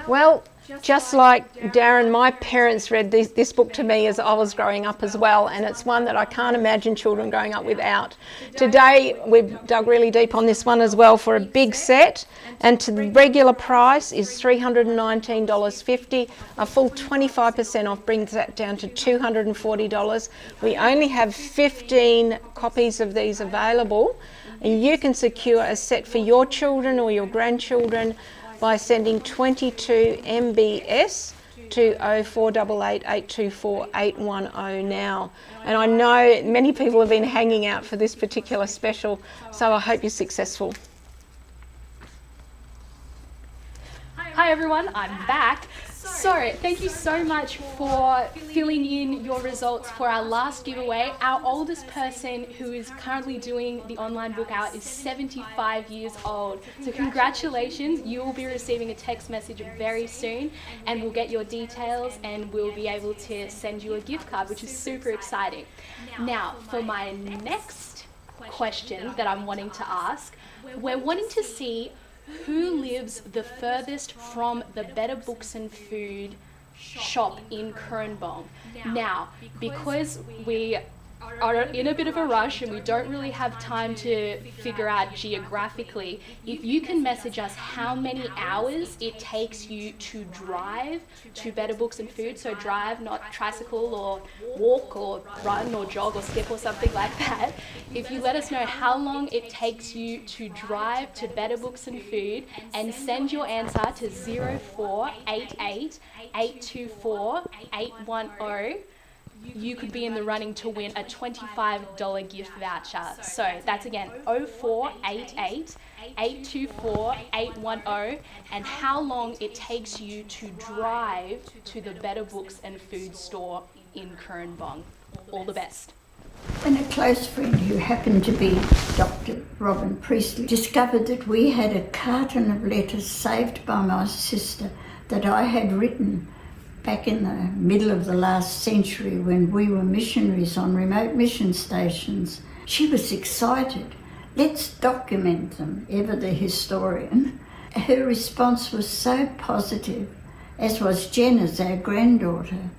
Well, just like Darren, my parents read this book to me as I was growing up as well, and it's one that I can't imagine children growing up without. Today, we've dug really deep on this one as well for a big set, and the regular price is $319.50. A full 25% off brings that down to $240. We only have 15 copies of these available, and you can secure a set for your children or your grandchildren by sending 22 MBS to 0488 824 810 now. And I know many people have been hanging out for this particular special, so I hope you're successful. Hi everyone, I'm back. So, thank you so much for filling in your results for our last giveaway. Our oldest person who is currently doing the online book out is 75 years old. So congratulations, you will be receiving a text message very soon, and we'll get your details and we'll be able to send you a gift card, which is super exciting. Now, for my next question that I'm wanting to ask, we're wanting to see who lives the furthest from the Better Books and Food shop in Kernbong. Now, because we are in a bit of a rush and we don't really have time to figure out geographically, if you can message us how many hours it takes you to drive to Better Books and Food, so drive, not tricycle or walk or run or jog or skip or something like that. If you let us know how long it takes you to drive to Better Books and Food and send your answer to 0488 824 810, you could be in the running to win a $25 gift voucher. So that's again 0488 824 810, and how long it takes you to drive to the Better Books and Food store in Kernbong. All the best. When a close friend who happened to be Dr. Robin Priestley discovered that we had a carton of letters saved by my sister that I had written back in the middle of the last century when we were missionaries on remote mission stations, she was excited. Let's document them, ever the historian. Her response was so positive, as was Jenna's, our granddaughter,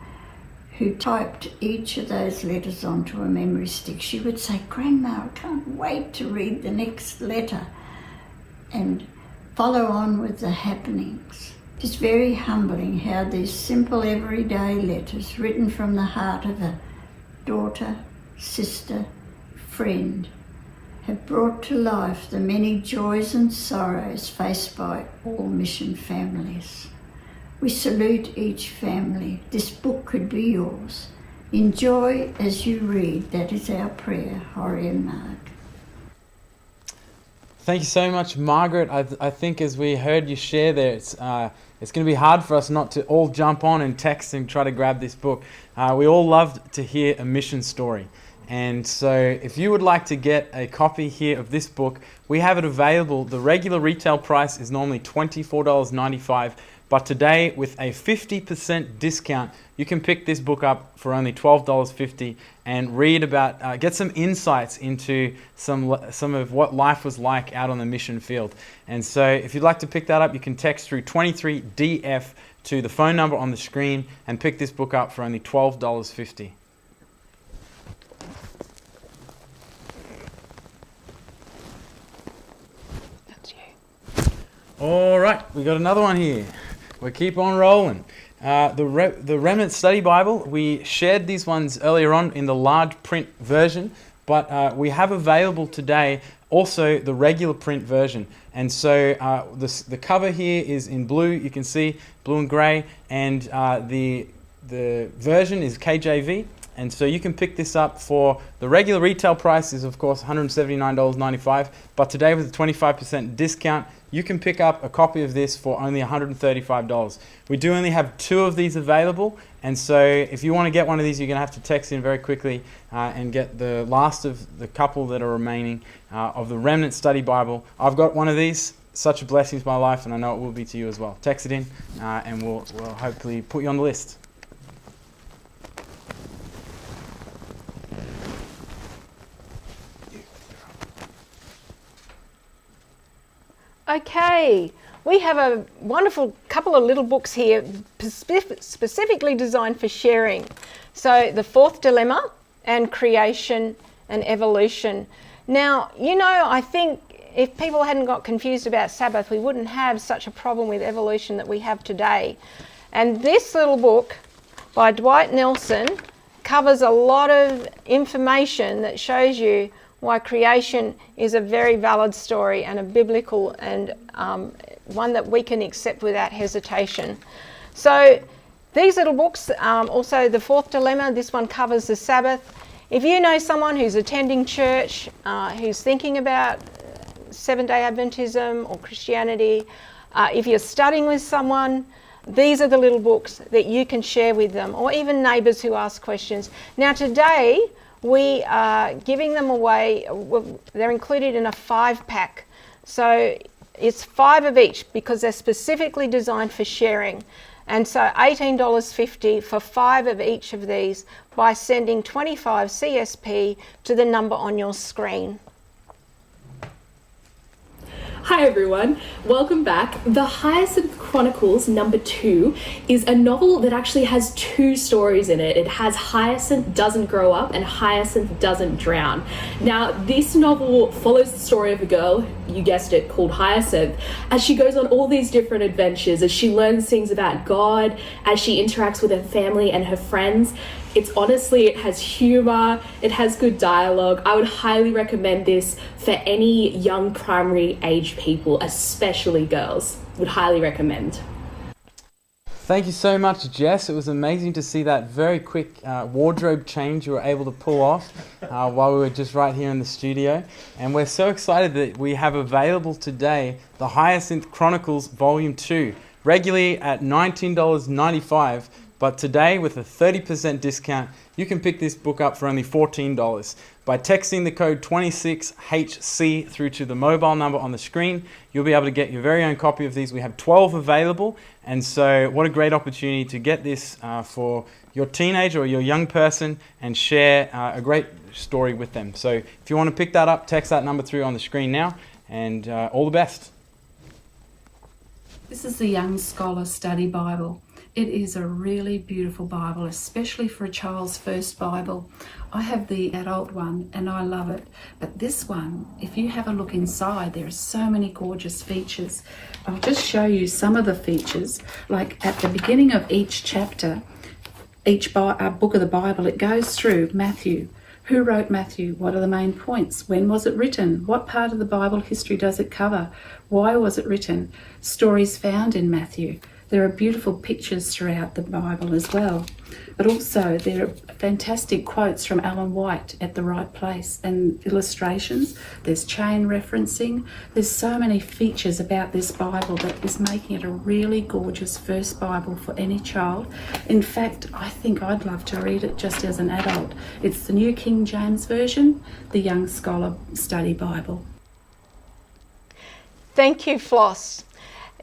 who typed each of those letters onto a memory stick. She would say, "Grandma, I can't wait to read the next letter," and follow on with the happenings. It's very humbling how these simple everyday letters written from the heart of a daughter, sister, friend have brought to life the many joys and sorrows faced by all mission families. We salute each family. This book could be yours. Enjoy as you read. That is our prayer. Horry and Mark. Thank you so much, Margaret. I think as we heard you share there, it's going to be hard for us not to all jump on and text and try to grab this book. We all love to hear a mission story. And so if you would like to get a copy here of this book, we have it available. The regular retail price is normally $24.95. But today, with a 50% discount, you can pick this book up for only $12.50 and read about, get some insights into some of what life was like out on the mission field. And so if you'd like to pick that up, you can text through 23DF to the phone number on the screen and pick this book up for only $12.50. That's you. All right, we got another one here. We keep on rolling. The Remnant Study Bible, we shared these ones earlier on in the large print version, but we have available today also the regular print version. And so the cover here is in blue, you can see blue and grey, and the version is KJV. And so you can pick this up for the regular retail price is of course $179.95, but today with a 25% discount, you can pick up a copy of this for only $135. We do only have 2 of these available, and so if you want to get one of these, you're going to have to text in very quickly and get the last of the couple that are remaining of the Remnant Study Bible. I've got one of these. Such a blessing to my life, and I know it will be to you as well. Text it in, and we'll hopefully put you on the list. Okay, we have a wonderful couple of little books here specifically designed for sharing. So the Fourth Dilemma and Creation and Evolution. Now, you know, I think if people hadn't got confused about Sabbath, we wouldn't have such a problem with evolution that we have today. And this little book by Dwight Nelson covers a lot of information that shows you why creation is a very valid story and a biblical and one that we can accept without hesitation. So these little books, also the Fourth Dilemma, this one covers the Sabbath. If you know someone who's attending church, who's thinking about Seventh-day Adventism or Christianity, if you're studying with someone, these are the little books that you can share with them, or even neighbours who ask questions. Now today we are giving them away. They're included in a 5-pack, so it's 5 of each because they're specifically designed for sharing. And so $18.50 for 5 of each of these by sending 25 CSP to the number on your screen. Hi everyone, welcome back. The Hyacinth Chronicles #2 is a novel that actually has 2 stories in it. It has Hyacinth Doesn't Grow Up and Hyacinth Doesn't Drown. Now this novel follows the story of a girl, you guessed it, called Hyacinth, as she goes on all these different adventures, as she learns things about God, as she interacts with her family and her friends. It has humor, it has good dialogue. I would highly recommend this for any young primary age people, especially girls. Would highly recommend. Thank you so much, Jess. It was amazing to see that very quick wardrobe change you were able to pull off while we were just right here in the studio. And we're so excited that we have available today the Hyacinth Chronicles Volume 2, regularly at $19.95. But today, with a 30% discount, you can pick this book up for only $14. By texting the code 26HC through to the mobile number on the screen, you'll be able to get your very own copy of these. We have 12 available, and so what a great opportunity to get this for your teenager or your young person and share a great story with them. So if you want to pick that up, text that number through on the screen now, and all the best. This is the Young Scholar Study Bible. It is a really beautiful Bible, especially for a child's first Bible. I have the adult one and I love it. But this one, if you have a look inside, there are so many gorgeous features. I'll just show you some of the features. Like at the beginning of each chapter, each book of the Bible, it goes through Matthew. Who wrote Matthew? What are the main points? When was it written? What part of the Bible history does it cover? Why was it written? Stories found in Matthew. There are beautiful pictures throughout the Bible as well. But also there are fantastic quotes from Ellen White at the right place and illustrations. There's chain referencing. There's so many features about this Bible that is making it a really gorgeous first Bible for any child. In fact, I think I'd love to read it just as an adult. It's the New King James Version, the Young Scholar Study Bible. Thank you, Floss.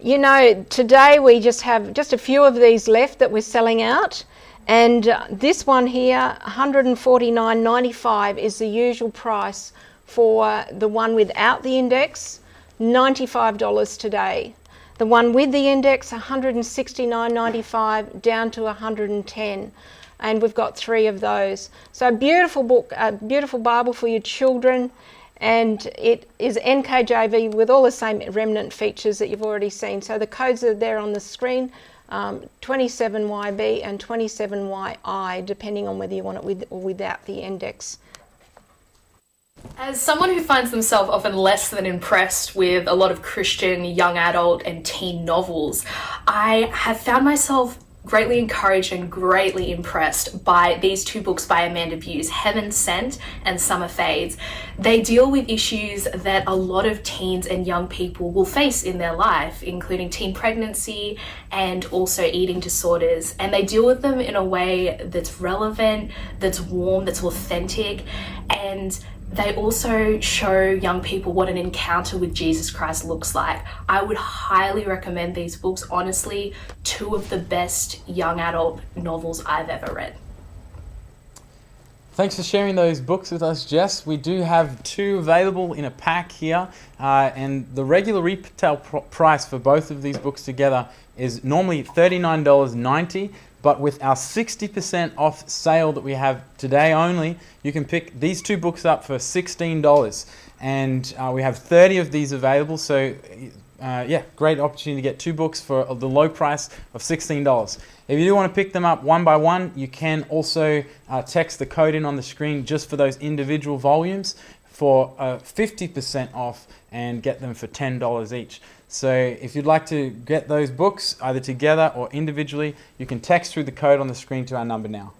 You know, today we just have just a few of these left that we're selling out, and this one here, $149.95 is the usual price for the one without the index, $95 today. The one with the index, $169.95 down to $110, and we've got 3 of those. So a beautiful book, a beautiful Bible for your children. And it is NKJV with all the same remnant features that you've already seen. So the codes are there on the screen, 27YB and 27YI, depending on whether you want it with or without the index. As someone who finds themselves often less than impressed with a lot of Christian young adult and teen novels, I have found myself greatly encouraged and greatly impressed by these two books by Amanda Bewes, Heaven Sent and Summer Fades. They deal with issues that a lot of teens and young people will face in their life, including teen pregnancy and also eating disorders. And they deal with them in a way that's relevant, that's warm, that's authentic, and they also show young people what an encounter with Jesus Christ looks like. I would highly recommend these books. Honestly, two of the best young adult novels I've ever read. Thanks for sharing those books with us, Jess. We do have two available in a pack here, and the regular retail price for both of these books together is normally $39.90. But with our 60% off sale that we have today only, you can pick these two books up for $16. And we have 30 of these available. So yeah, great opportunity to get two books for the low price of $16. If you do want to pick them up one by one, you can also text the code in on the screen just for those individual volumes for 50% off and get them for $10 each. So if you'd like to get those books either together or individually, you can text through the code on the screen to our number now.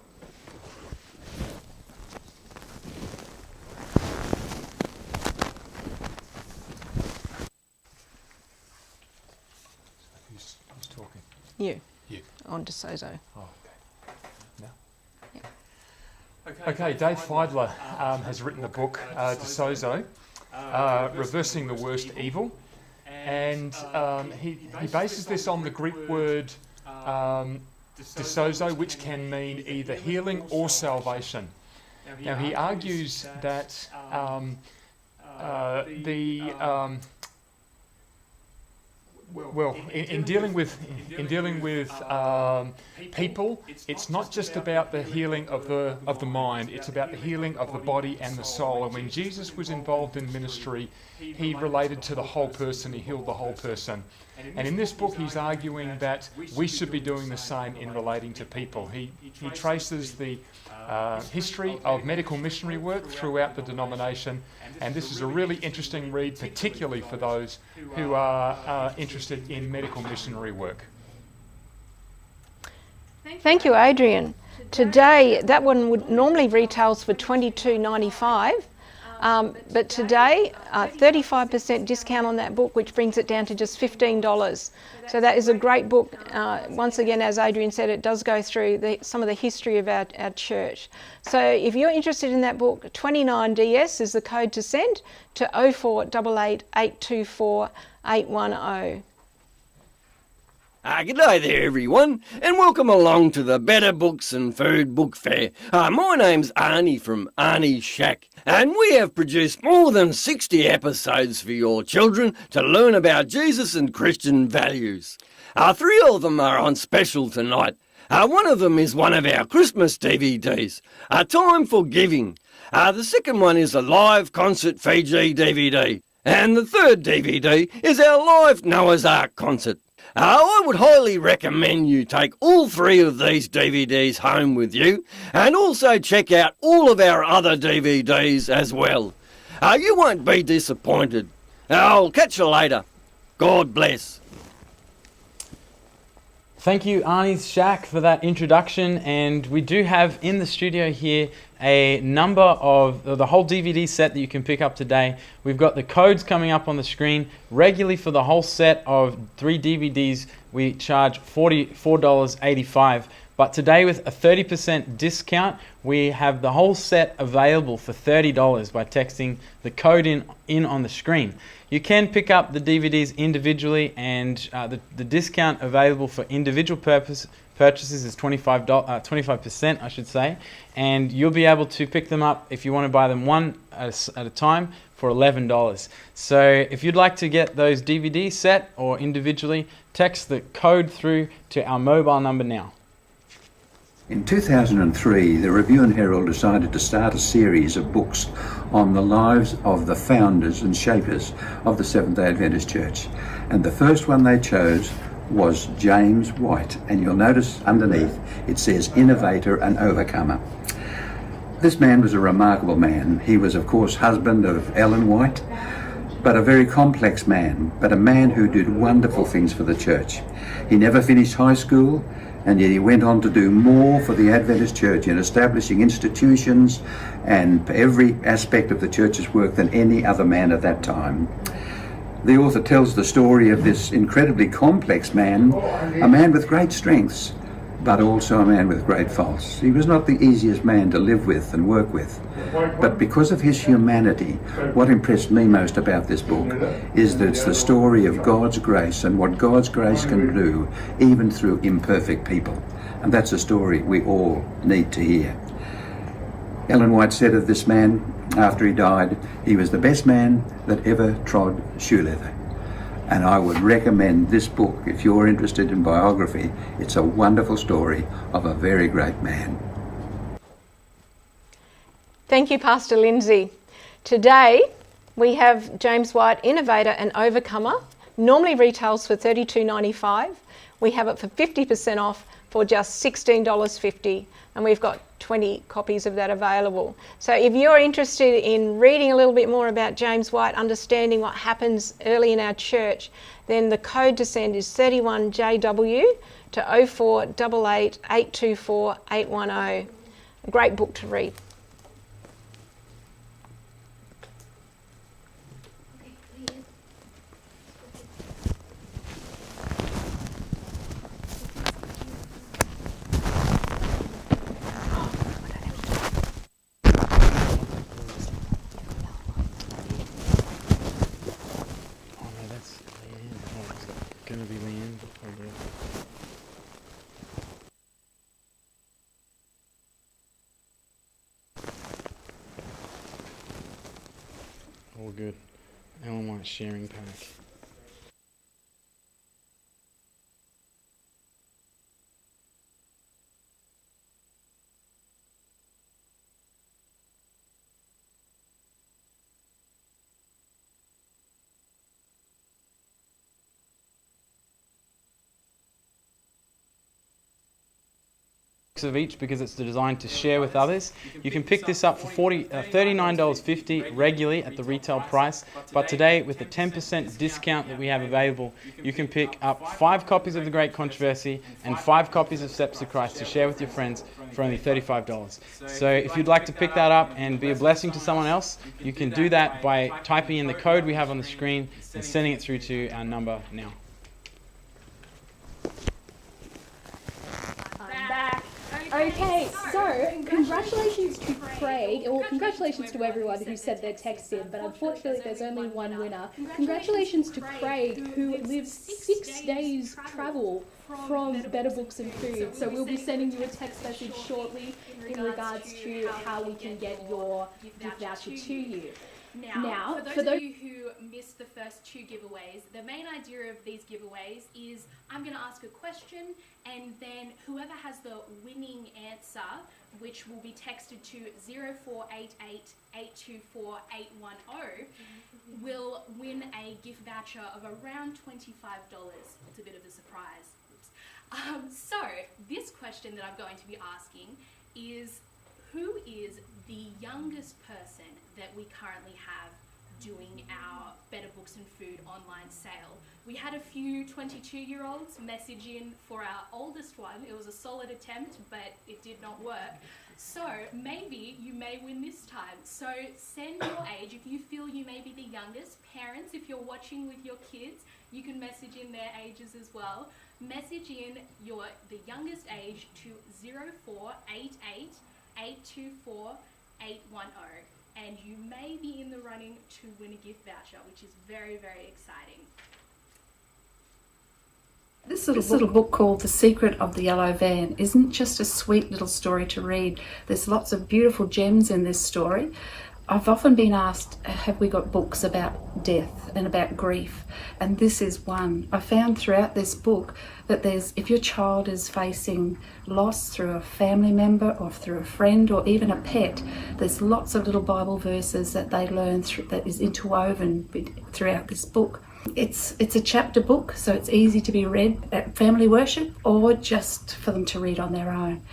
Who's talking? You. You. On to Sozo. Oh, okay. Now? Okay, Dave Feidler has written the book, DeSozo, Reversing the Worst Evil. And he bases this on the Greek word DeSozo, which can mean either healing or salvation. Now he argues that in dealing with people, it's not just about the healing of the mind; it's about the healing of the body and the soul. And when Jesus was involved in ministry, he related to the whole person. He healed the whole person. And in this book, he's arguing that we should be doing the same in relating to people. He traces the history of medical missionary work throughout the denomination, and this is a really interesting read, particularly for those who are interested in medical missionary work. Thank you, Adrian. Today, that one would normally retails for $22.95. But today, 35% discount on that book, which brings it down to just $15. So that is a great book. Once again, as Adrian said, it does go through some of the history of our church. So if you're interested in that book, 29DS is the code to send to 0488 824 810. G'day there everyone, and welcome along to the Better Books and Food Book Fair. My name's Arnie from Arnie's Shack, and we have produced more than 60 episodes for your children to learn about Jesus and Christian values. 3 of them are on special tonight. One of them is one of our Christmas DVDs, A Time for Giving. The second one is a live concert Fiji DVD, and the third DVD is our live Noah's Ark concert. I would highly recommend you take all 3 of these DVDs home with you, and also check out all of our other DVDs as well. You won't be disappointed. I'll catch you later. God bless. Thank you, Arnie's Shack, for that introduction. And we do have in the studio here a number of the whole DVD set that you can pick up today. We've got the codes coming up on the screen. Regularly for the whole set of 3 DVDs, we charge $44.85. But today with a 30% discount, we have the whole set available for $30 by texting the code in on the screen. You can pick up the DVDs individually, and the discount available for individual purchases is 25%, I should say, and you'll be able to pick them up if you want to buy them one at a time for $11. So if you'd like to get those DVDs set or individually, text the code through to our mobile number now. In 2003, the Review and Herald decided to start a series of books on the lives of the founders and shapers of the Seventh-day Adventist Church. And the first one they chose was James White. And you'll notice underneath it says Innovator and Overcomer. This man was a remarkable man. He was, of course, husband of Ellen White, but a very complex man, but a man who did wonderful things for the church. He never finished high school, and yet he went on to do more for the Adventist Church in establishing institutions and every aspect of the church's work than any other man at that time. The author tells the story of this incredibly complex man, a man with great strengths, but also a man with great faults. He was not the easiest man to live with and work with. But because of his humanity, what impressed me most about this book is that it's the story of God's grace and what God's grace can do even through imperfect people. And that's a story we all need to hear. Ellen White said of this man after he died, he was the best man that ever trod shoe leather. And I would recommend this book if you're interested in biography. It's a wonderful story of a very great man. Thank you, Pastor Lindsay. Today we have James White, Innovator and Overcomer. Normally retails for $32.95. We have it for 50% off for just $16.50, and we've got 20 copies of that available. So if you're interested in reading a little bit more about James White, understanding what happens early in our church, then the code to send is 31JW to 0488 824 810. A great book to read. Gonna be Leanne. All good. Ellen White sharing pack. Of each because it's designed to share with others. You can pick this up for $39.50 regularly at the retail price, but today with the 10% discount that we have available, you can pick up 5 copies of The Great Controversy and 5 copies of Steps to Christ to share with your friends for only $35. So if you'd like to pick that up and be a blessing to someone else, you can do that by typing in the code we have on the screen and sending it through to our number now. Okay, so congratulations to Craig, or congratulations to everyone who sent their text in, but unfortunately there's only one winner. Congratulations to Craig, who lives 6 days travel from Better Books and Food. So we'll be sending you a text message shortly in regards to how we can get your gift voucher to you. Now, for those of you who missed the first 2 giveaways, the main idea of these giveaways is I'm going to ask a question, and then whoever has the winning answer, which will be texted to 0488 824 810, will win a gift voucher of around $25. It's a bit of a surprise. So this question that I'm going to be asking is, who is the youngest person that we currently have doing our Better Books and Food online sale? We had a few 22-year-olds message in for our oldest one. It was a solid attempt, but it did not work. So maybe you may win this time. So send your age if you feel you may be the youngest. Parents, if you're watching with your kids, you can message in their ages as well. Message in the youngest age to 0488 824 810, and you may be in the running to win a gift voucher, which is very, very exciting. This little book called The Secret of the Yellow Van isn't just a sweet little story to read. There's lots of beautiful gems in this story. I've often been asked, have we got books about death and about grief? And this is one. I found throughout this book that if your child is facing loss through a family member or through a friend or even a pet, there's lots of little Bible verses that they learn that is interwoven throughout this book. It's a chapter book, so it's easy to be read at family worship or just for them to read on their own.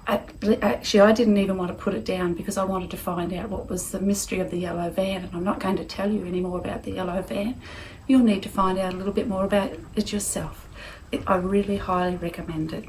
Actually, I didn't even want to put it down because I wanted to find out what was the mystery of the yellow van, and I'm not going to tell you any more about the yellow van. You'll need to find out a little bit more about it yourself. I really highly recommend it.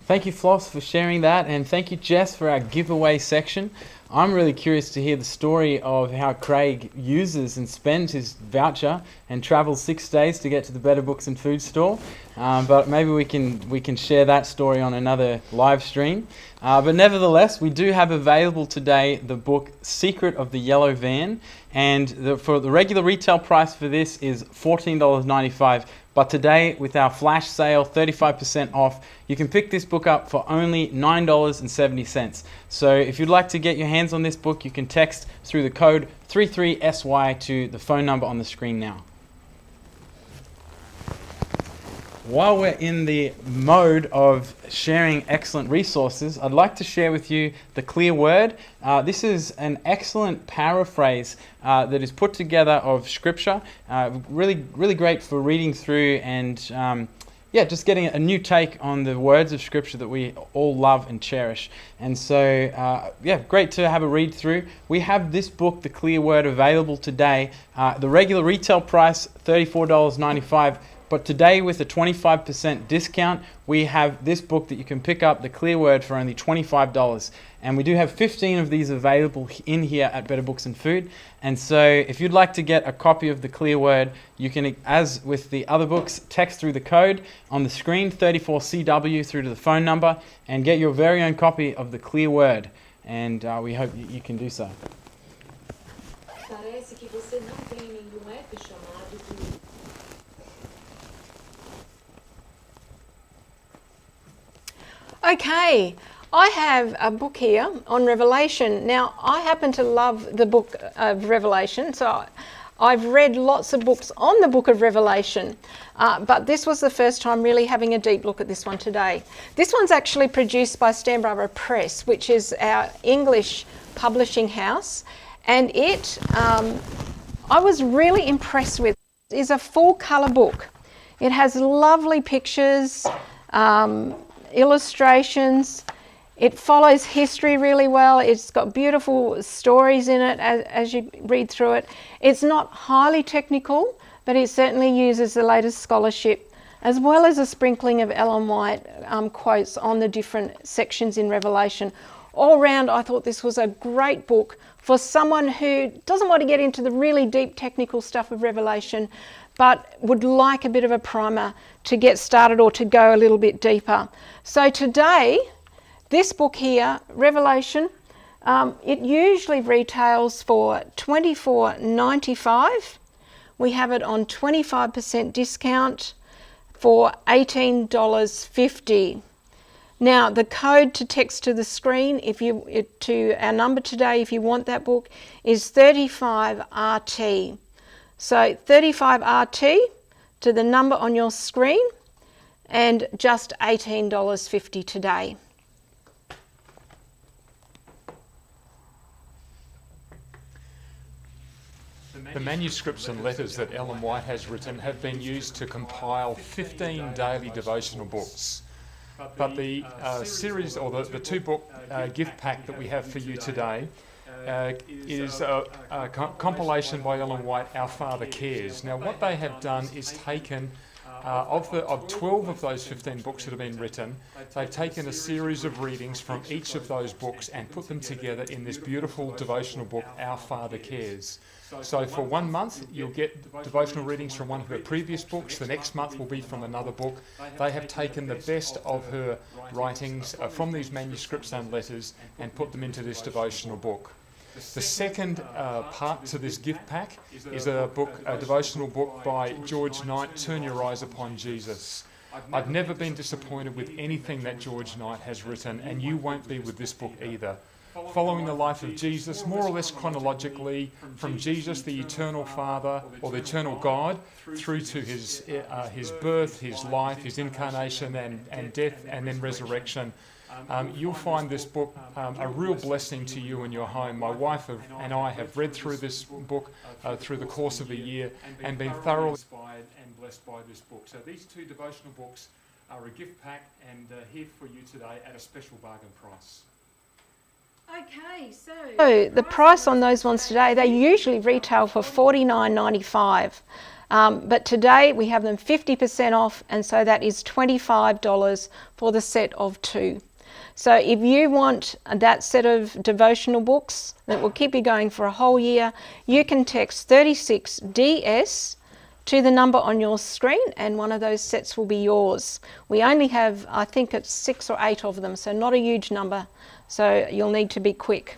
Thank you, Floss, for sharing that, and thank you, Jess, for our giveaway section. I'm really curious to hear the story of how Craig uses and spends his voucher and travels 6 days to get to the Better Books and Food store. But maybe we can share that story on another live stream. But nevertheless, we do have available today the book Secret of the Yellow Van, and for the regular retail price for this is $14.95. But today, with our flash sale, 35% off, you can pick this book up for only $9.70. So if you'd like to get your hands on this book, you can text through the code 33SY to the phone number on the screen now. While we're in the mode of sharing excellent resources, I'd like to share with you the Clear Word. This is an excellent paraphrase that is put together of Scripture. Really great for reading through and just getting a new take on the words of Scripture that we all love and cherish. And so, great to have a read through. We have this book, The Clear Word, available today. The regular retail price, $34.95. But today, with a 25% discount, we have this book that you can pick up, The Clear Word, for only $25. And we do have 15 of these available in here at Better Books and Food. And so if you'd like to get a copy of The Clear Word, you can, as with the other books, text through the code on the screen, 34CW, through to the phone number, and get your very own copy of The Clear Word. And we hope you can do so. Parece que você não tem nenhum app chamado de... Okay, I have a book here on Revelation. Now, I happen to love the book of Revelation, so I've read lots of books on the book of Revelation, but this was the first time really having a deep look at this one today. This one's actually produced by Stanborough Press, which is our English publishing house, and I was really impressed with. It is a full colour book. It has lovely pictures, illustrations. It follows history really well. It's got beautiful stories in it as you read through it. It's not highly technical, but it certainly uses the latest scholarship, as well as a sprinkling of Ellen White quotes on the different sections in Revelation. All round, I thought this was a great book for someone who doesn't want to get into the really deep technical stuff of Revelation, but would like a bit of a primer to get started or to go a little bit deeper. So today, this book here, Revelation, it usually retails for $24.95. We have it on 25% discount for $18.50. Now, the code to text to the screen, to our number today, if you want that book, is 35RT. So 35RT to the number on your screen, and just $18.50 today. The manuscripts and letters that Ellen White has written have been used to compile 15 daily devotional books. But the series, or the two-book gift pack that we have for you today, is a compilation by Ellen White, Our Father Cares. Now, what they have done is taken, of 12 of those 15 books that have been written, they've taken a series of readings from each of those books and put them together in this beautiful devotional book, Our Father Cares. So for 1 month, you'll get devotional readings from one of her previous books. The next month will be from another book. They have taken the best of her writings from these manuscripts and letters and put them into this devotional book. The second part to this gift pack is a devotional book by George Knight, Turn Your Eyes Upon Jesus. I've never been disappointed with anything that George Knight has written, and you won't be with this book either. Following the life of Jesus, more or less chronologically, from Jesus, the eternal Father, or the eternal God, through to his birth, his life, his incarnation and death, and then resurrection. You'll find this book a real blessing to you and your home. My wife and I have read through this book through the course of a year and been thoroughly inspired and blessed by this book. So these two devotional books are a gift pack and here for you today at a special bargain price. Okay, so the price on those ones today, they usually retail for $49.95. But today we have them 50% off, and so that is $25 for the set of 2. So if you want that set of devotional books that will keep you going for a whole year, you can text 36DS to the number on your screen, and one of those sets will be yours. We only have, I think it's 6 or 8 of them, so not a huge number, so you'll need to be quick.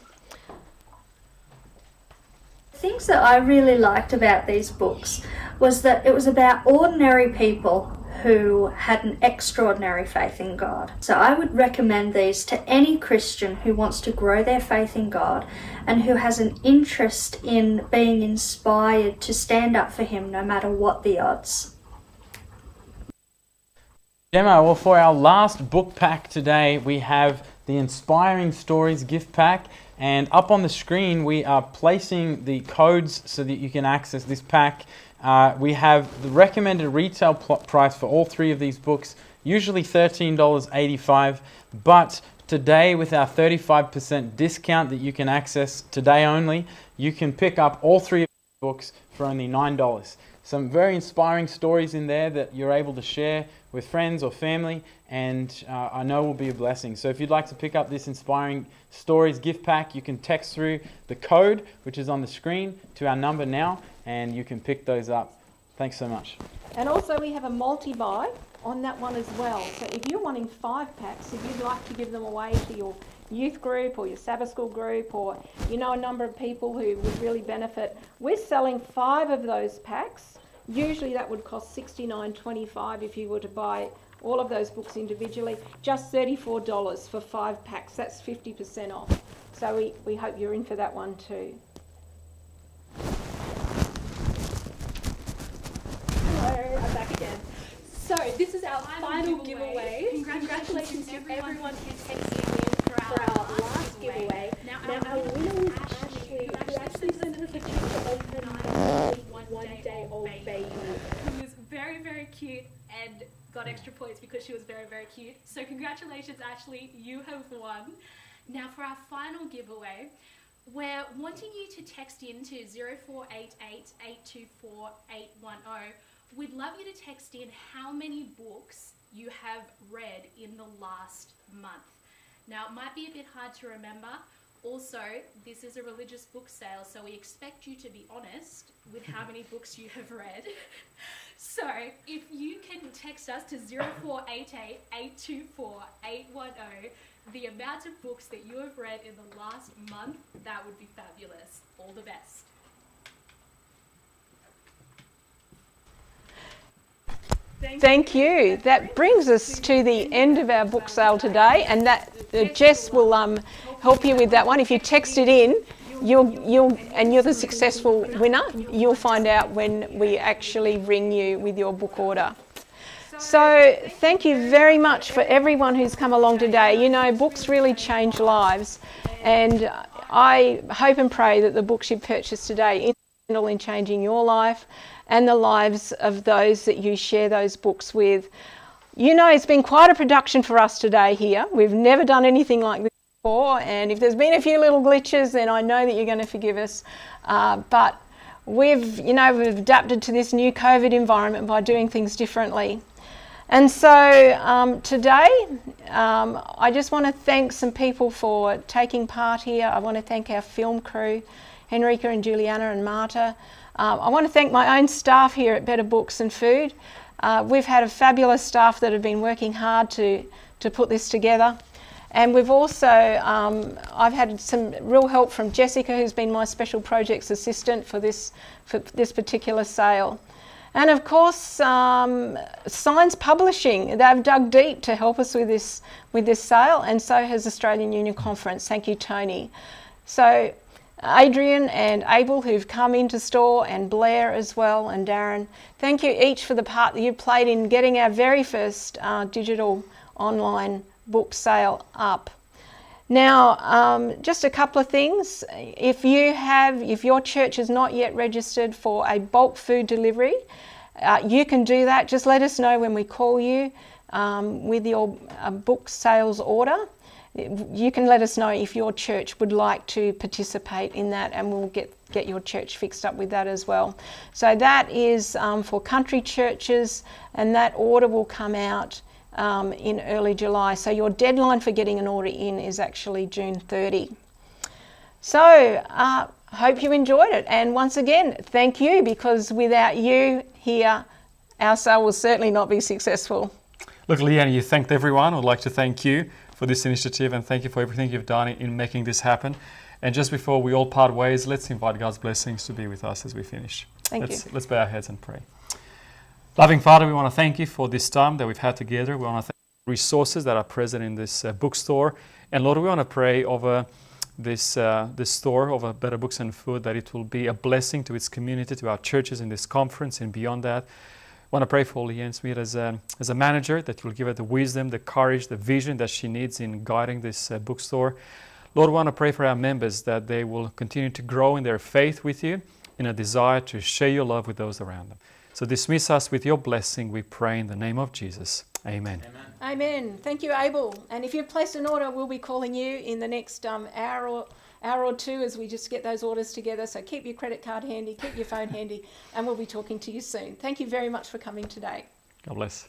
Things that I really liked about these books was that it was about ordinary people who had an extraordinary faith in God. So I would recommend these to any Christian who wants to grow their faith in God and who has an interest in being inspired to stand up for Him no matter what the odds. Gemma, well, for our last book pack today, we have the Inspiring Stories gift pack. And up on the screen, we are placing the codes so that you can access this pack. We have the recommended retail price for all 3 of these books, usually $13.85. But today, with our 35% discount that you can access today only, you can pick up all 3 of these books for only $9. Some very inspiring stories in there that you're able to share with friends or family, and I know will be a blessing. So if you'd like to pick up this Inspiring Stories gift pack, you can text through the code, which is on the screen, to our number now, and you can pick those up. Thanks so much. And also we have a multi-buy on that one as well. So if you're wanting 5 packs, if you'd like to give them away to your youth group or your Sabbath school group, or you know a number of people who would really benefit, we're selling 5 of those packs. Usually that would cost $69.25 if you were to buy all of those books individually, just $34 for 5 packs. That's 50% off. So we hope you're in for that one too. Hello, I'm back again. So this is our final giveaway. Congratulations to everyone who texted in for our last giveaway. Now our winner is Ashley, who actually sent us a picture of her one-day-old baby, who was very, very cute and got extra points because she was very, very cute. So congratulations, Ashley, you have won. Now for our final giveaway, we're wanting you to text in to 0488 824 810. We'd love you to text in how many books you have read in the last month. Now, it might be a bit hard to remember. Also, this is a religious book sale, so we expect you to be honest with how many books you have read. So, if you can text us to 0488 824 810, the amount of books that you have read in the last month, that would be fabulous. All the best. Thank you. That brings us to the end of our book sale today, and that Jess will help you with that one. If you text it in, you're the successful winner. You'll find out when we actually ring you with your book order. So thank you very much for everyone who's come along today. You know, books really change lives, and I hope and pray that the books you purchased today are instrumental in changing your life and the lives of those that you share those books with. You know, it's been quite a production for us today here. We've never done anything like this before, and if there's been a few little glitches, then I know that you're going to forgive us. But we've adapted to this new COVID environment by doing things differently. And so today, I just want to thank some people for taking part here. I want to thank our film crew, Henrika and Juliana and Marta. I want to thank my own staff here at Better Books and Food. We've had a fabulous staff that have been working hard to put this together. And we've also, I've had some real help from Jessica, who's been my special projects assistant for this particular sale. And of course, Science Publishing, they've dug deep to help us with this sale, and so has Australian Union Conference. Thank you, Tony. So Adrian and Abel, who've come into store, and Blair as well, and Darren. Thank you each for the part that you played in getting our very first digital online book sale up. Now, just a couple of things. If your church is not yet registered for a bulk food delivery, you can do that. Just let us know when we call you with your book sales order. you can let us know if your church would like to participate in that, and we'll get your church fixed up with that as well. So that is for country churches, and that order will come out in early July. So your deadline for getting an order in is actually June 30. So hope you enjoyed it, and once again thank you, because without you here our sale will certainly not be successful. Look, Leanne, you thanked everyone. I'd like to thank you for this initiative, and thank you for everything you've done in making this happen. And just before we all part ways, let's invite God's blessings to be with us as we finish. Let's bow our heads and pray. Loving Father, we want to thank you for this time that we've had together. We want to thank you for the resources that are present in this bookstore. And Lord, we want to pray over this store, over Better Books and Food, that it will be a blessing to its community, to our churches in this conference and beyond that. I want to pray for Leanne Smith as a manager, that you'll give her the wisdom, the courage, the vision that she needs in guiding this bookstore. Lord, we want to pray for our members, that they will continue to grow in their faith with you, in a desire to share your love with those around them. So dismiss us with your blessing, we pray in the name of Jesus. Amen. Amen. Thank you, Abel. And if you've placed an order, we'll be calling you in the next hour or two as we just get those orders together. So keep your credit card handy, keep your phone handy, and we'll be talking to you soon. Thank you very much for coming today. God bless.